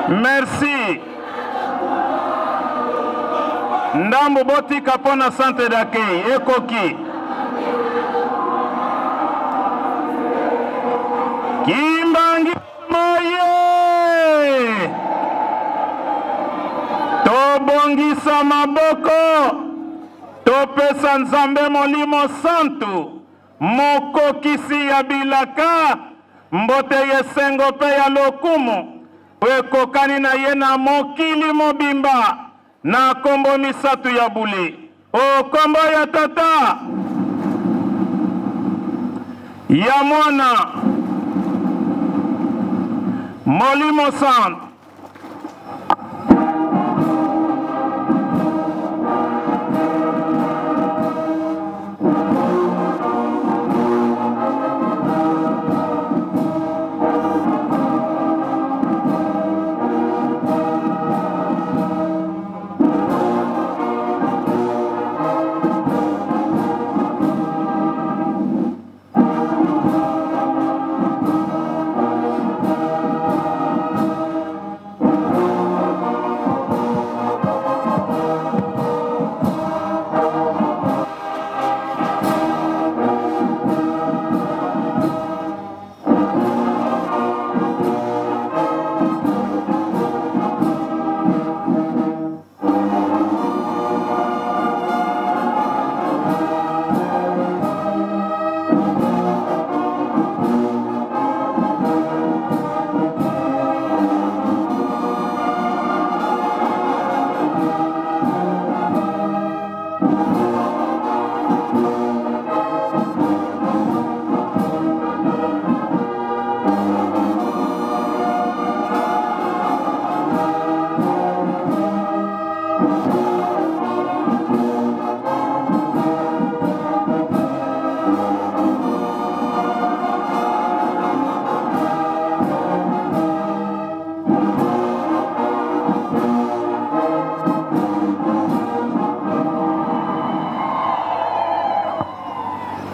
Merci. Ndambo botika pona centre d'accueil ekoki Kimbangi moye tobongisa maboko topesa Nzambe Molimo Santu mokokisi ya bilaka mbote yesengo pe ya lokumu ekokani na ye na mokili mobimba na kombo misatu ya bule o kombo ya tata ya mwana Molimo Santu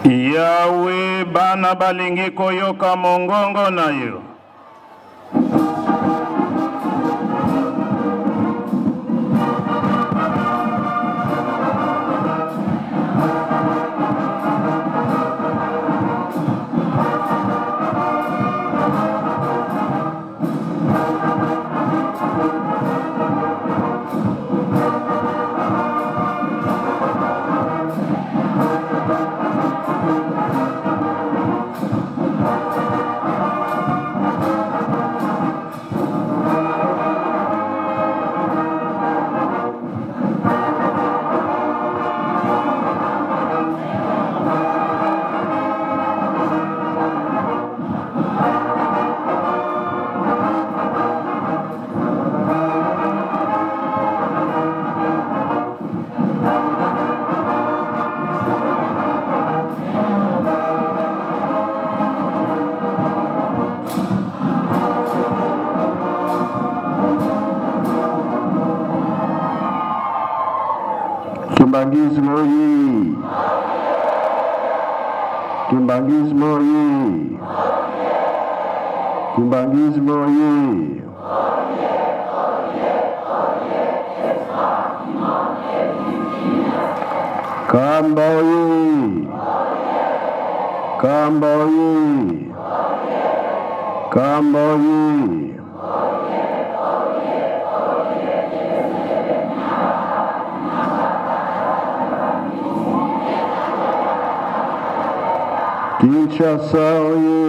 Yahweh bana balingi koyoka mongongo na yo Kimbangisme oye! Kimbangisme oye! Kimbangisme oye! Kamba oye! Kamba oye! Kamba oye! Kinshasa oye!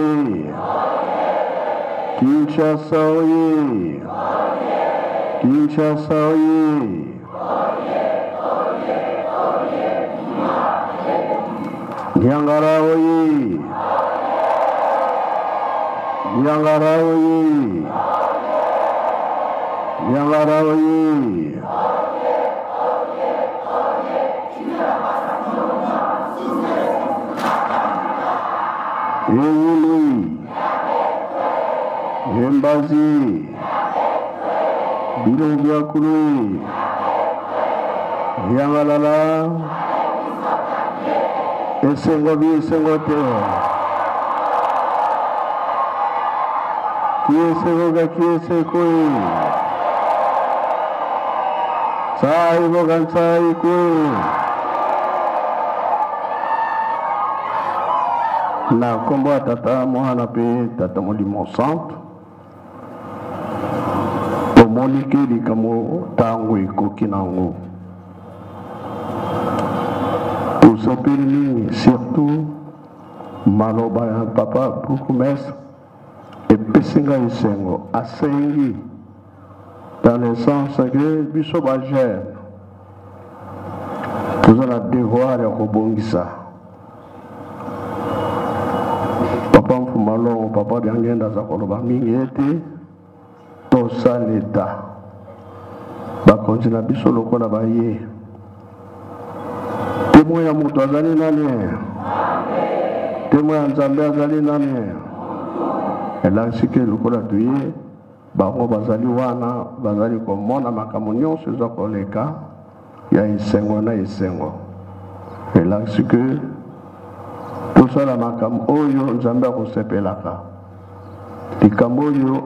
Kinshasa oye! Kinshasa oye! Nyangara oye! Nyangara oye! Nyangara oye! Euli, Embazi, Bilobiakulu, Yangalala, Esengobi, Esengote, Kiesegoga, Kiesekui, Saibogan, Saikui. Na kombo ya tata mwana pe tata molimo centre tomoni ke likamo tango ekoki nango tosepeli surtout maloba ya papa bourgmestre epesi ngai esengo asengi dans le sens que biso bagene toza na devoir ya kobongisa papa mfumalo papa byangenda za koloba mingi ete tosaleta bakonzi na biso lokola baye temo ya moto azali nani temo ya nzambe azali nani elansike lokola tuye bango bazali wana bazali komona makambo nyonso eza koleka ya esengo na esengo elansike tosala makambo oyo nzambe akosepelaka likambo oyo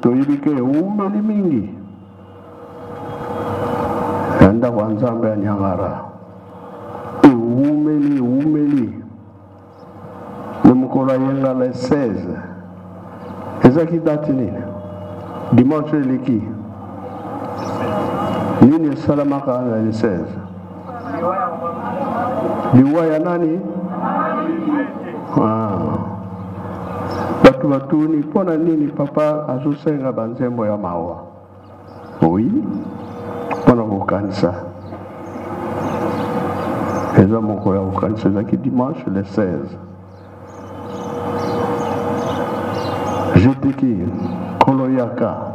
toyebi ke eumeli mingi ya ndako ya nzambe ya Nyangara eumeli le mokolo ayenga le 16 ezaki dati nini dimanche eleki nini esalamaka na le 16 liwa ya nani bato batuni mpona nini papa azosenga banzembo ya mawa oui mpona kokanisa eza moko ya kokanisa ezaki dimanche le 16 jeteki kolo yaka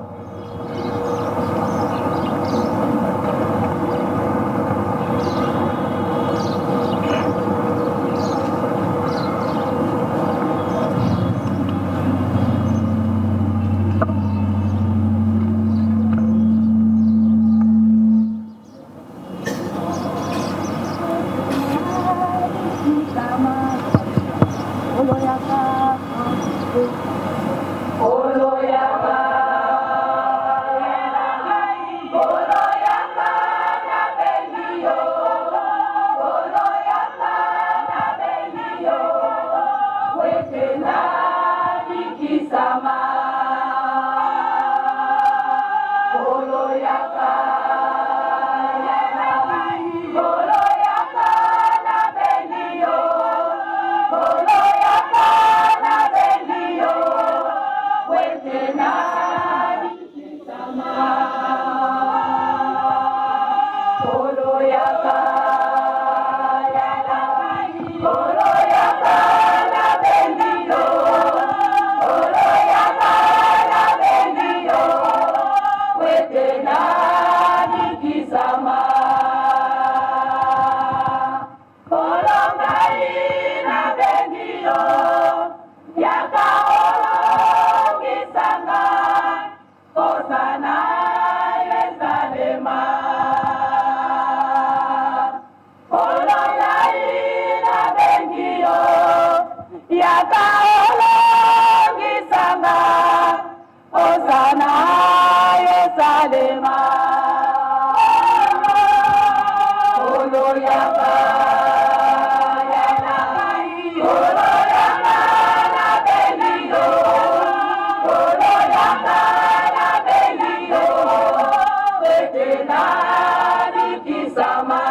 Kisama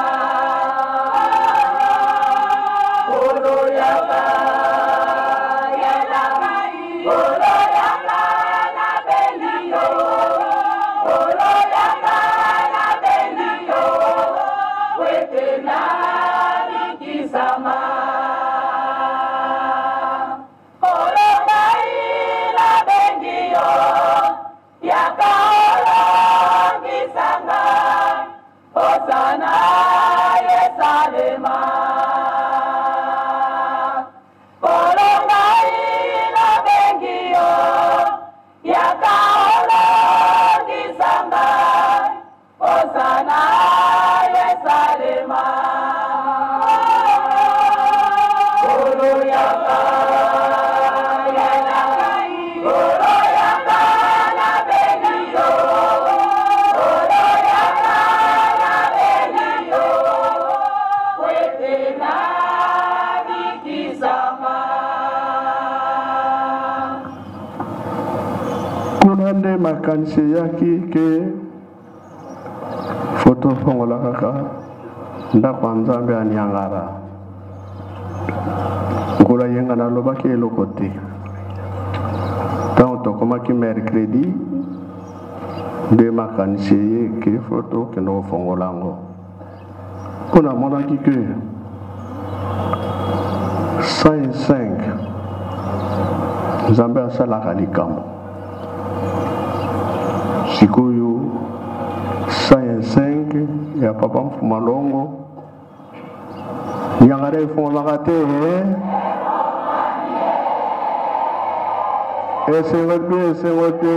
Olo yaba Yalama Olo yaba Na Benio Olo yaba Na Benio Wete nani Kisama Olo bai Na Benio Yaka Olo Kisanga Osana Yesalema Kolongai na Bengio Yakaolo Kisanga Osana Yesalema Kolo Yaka Yanakai Kolo Yaka na Bengio Kolo Yaka kunande makanisi yaki ke foto fongola kaka ndako nzambe aniangara ngula yenga na lobaki elokoti tant tokomaki mercredi nde makanisi ye ke foto kendo fongolango kuna monaki ke 105 nzambe asalaka likambo sikoyo 105 ya papa Mfumalongo yangare ifongolaka te esengo te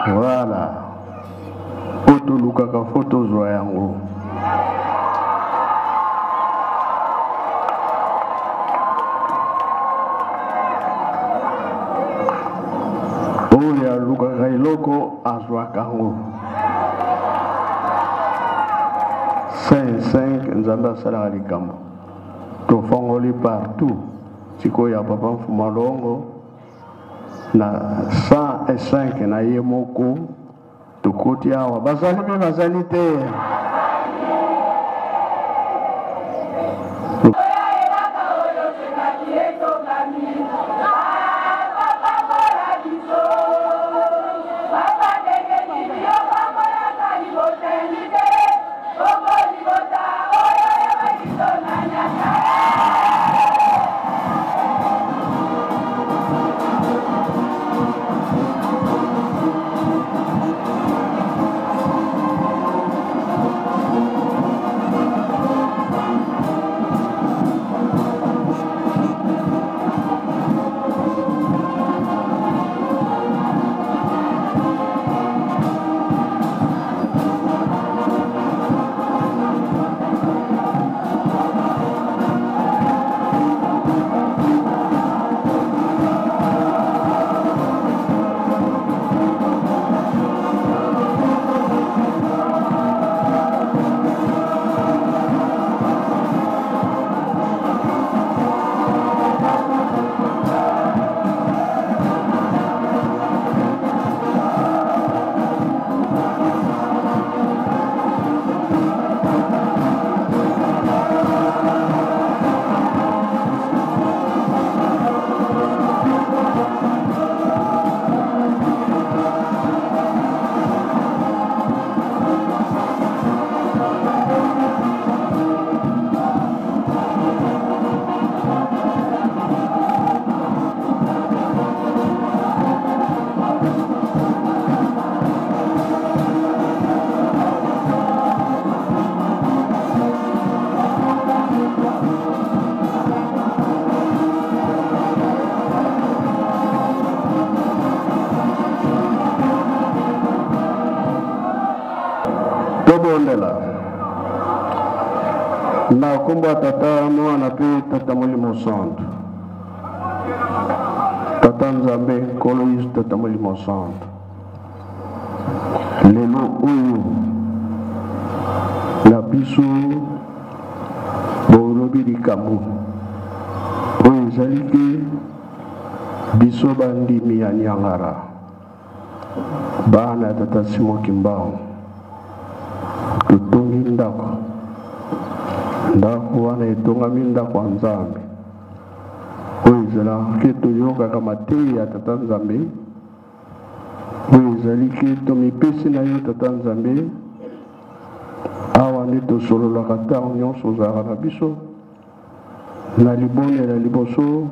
voilà foto lukaka foto zwa yango oya lukaka iloko azwaka yango 5 nzambe asalaka likambo tofongoli partout sikoyo ya papa Mfumalongo na 105 na ye moko tukoti awa bazali mpe bazali te na kumba tata mwana pe tata Molimo Santo tata Nzambe Kolois tata Molimo Santo lelo oyo na biso bolobi likambo oyo ezali ke biso bandimi ya Niangara bana tata Simon Kimbao tutungi ndako wana etongami ndako ya Nzambe oyo ezalaki toyokaka mateyi ya tata Nzambe oyo ezalaki tomipesi na yo tata Nzambe awa nde tosololaka ntango nyonso ozalaka na biso na libonela liboso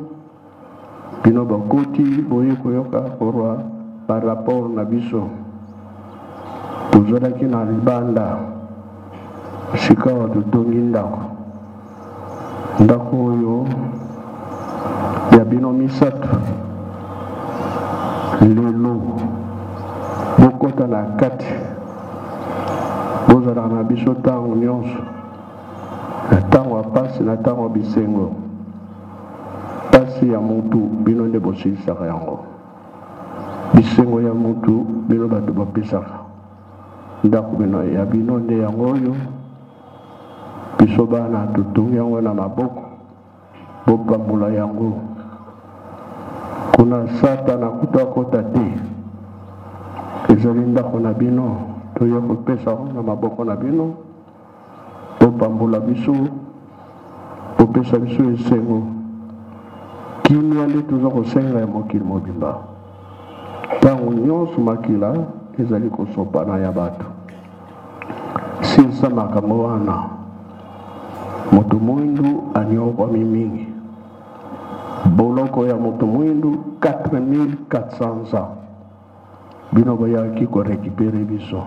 bino bakoti boye koyoka korwa par rapport na biso tozalaki na libanda sika wa totongi ndako oyo ya bino misato lelo bokota na kati bozalaka na biso ntango nyonso na ntango ya pasi na ntango ya bisengo pasi ya mutu bino nde bosilisaka yango bisengo ya mutu bino bato bapesaka ndako bino ya bino nde yango oyo biso bana totongi yango na maboko bopambula yango kuna satana kutu akota te ezali ndako na bino toya kopesa yango na maboko na bino bopambula biso bopesa biso esengo kimia nde toza kosenga ya mokili mobimba ntango nyonso makila ezali kosopana ya bato silisa makambo wana moto mwindu aniokwami mingi boloko ya moto mwindu 4400 ans bino bayaki korekipere biso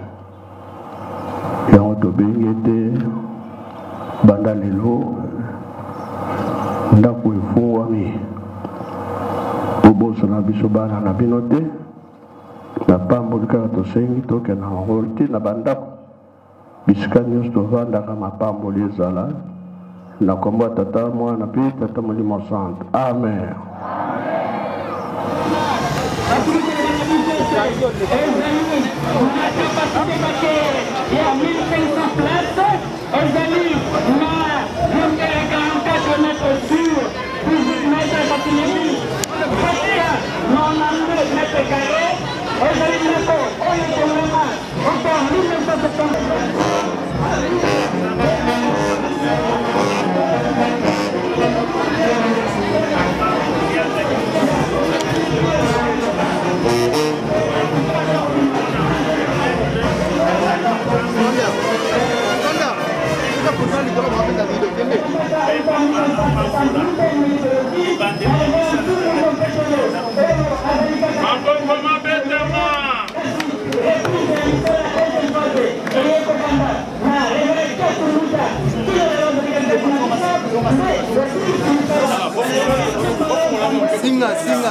yango tobengi ete banda lelo ndako efungwami boboso na biso bana na bino te na pamboli kaka tosengi tokenda yango te na bandako bisika nyonso tovandaka mapamboli ezala na kombo ya tata mwana mpe tata molimo santo amen.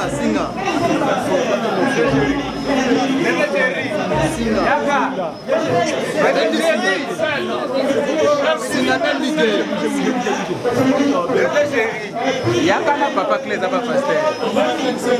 Singa. Yaka na papa clé za papa pasteur.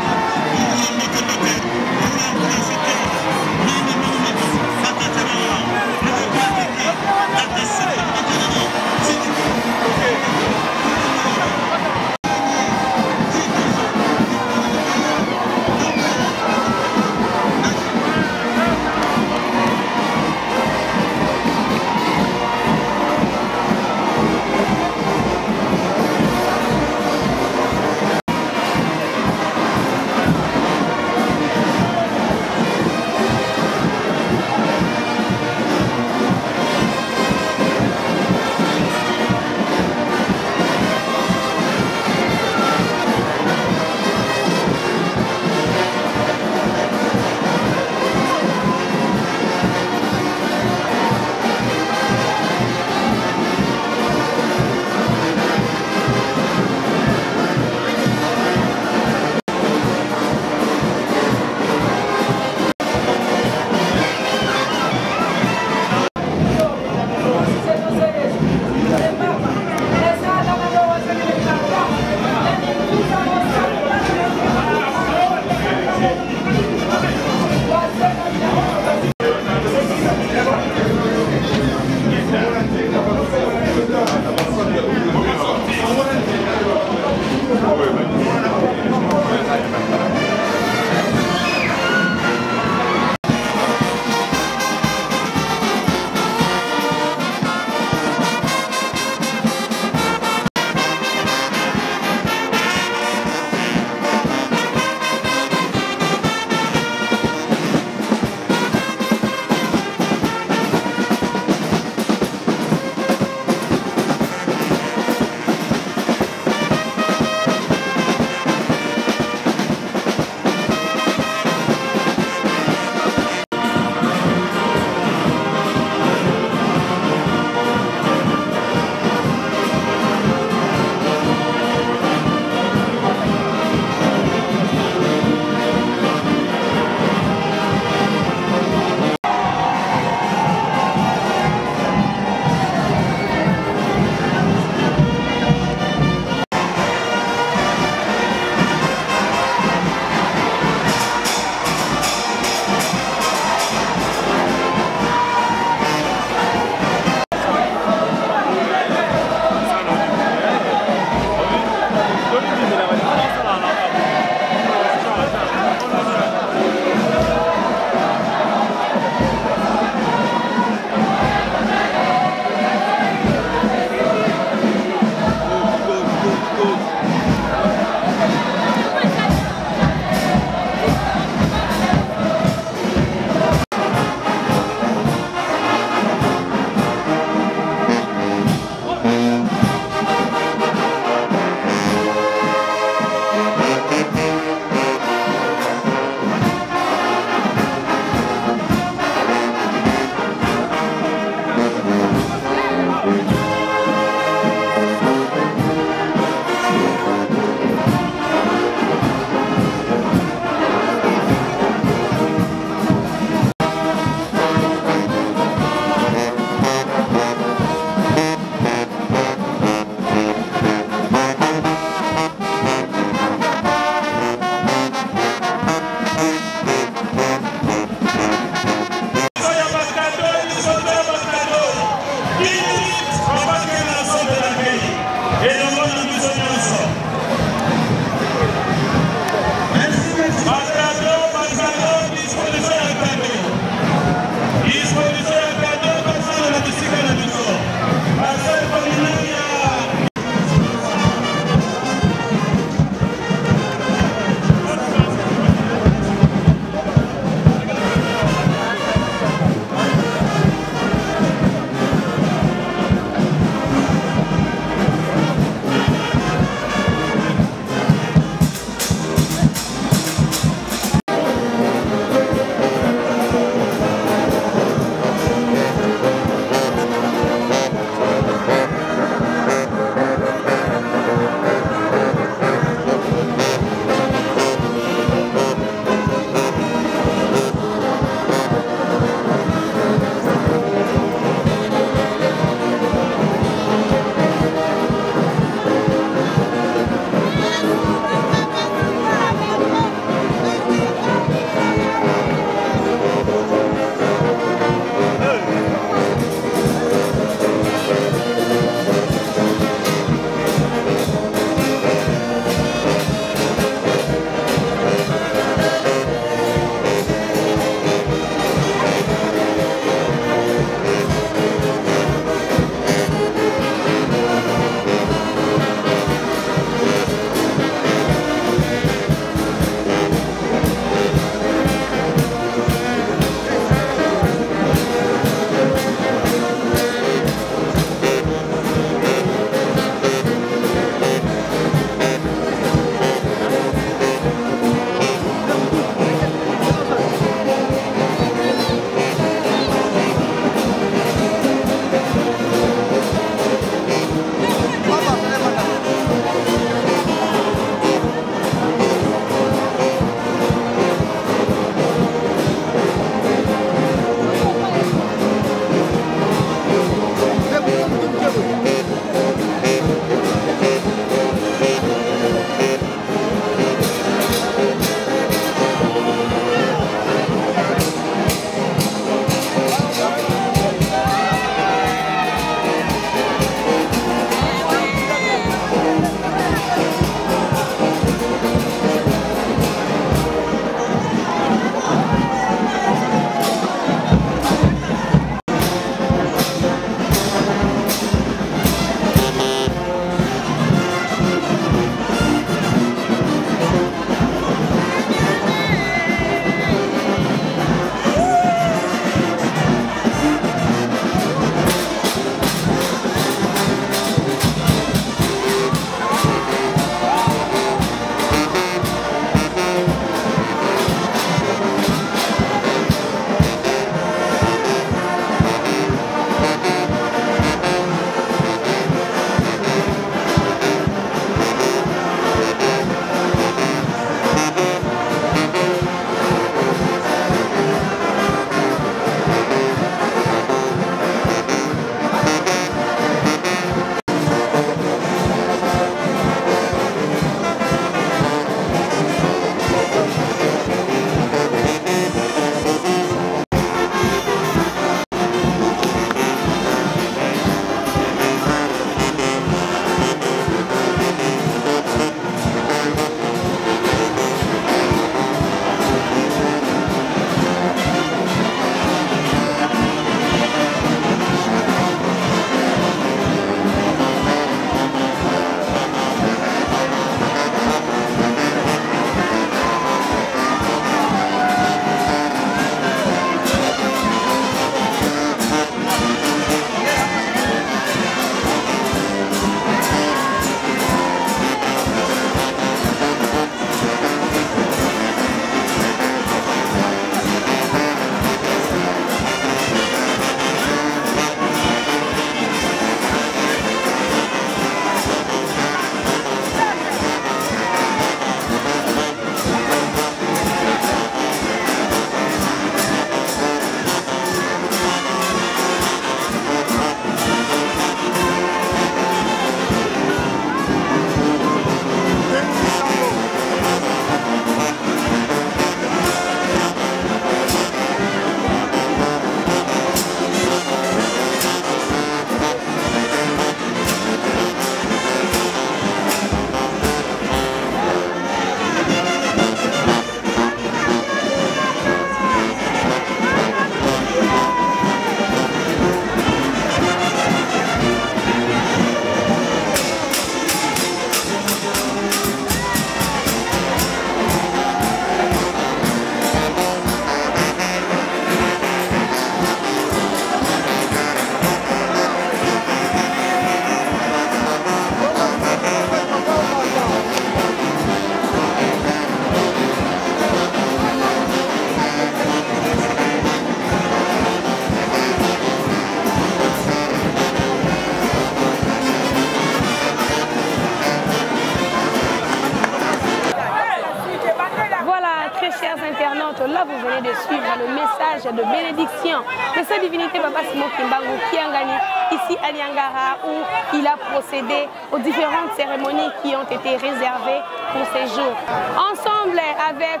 de suivre le message de bénédiction de sa divinité Papa Simon Kimbangu Kiangani, ici à Niangara, où il a procédé aux différentes cérémonies qui ont été réservées pour ces jours. Ensemble avec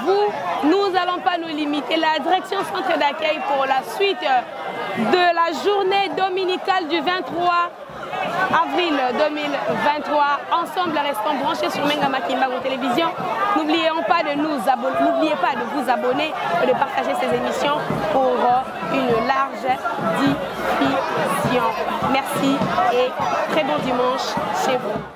vous, nous n'allons pas nous limiter. La direction centre d'accueil pour la suite de la journée dominicale du 23 avril 2023. Ensemble, restons branchés sur Mengama Kimbangu Télévision. N'oubliez pas de vous abonner et de partager ces émissions pour une large diffusion. Merci et très bon dimanche chez vous.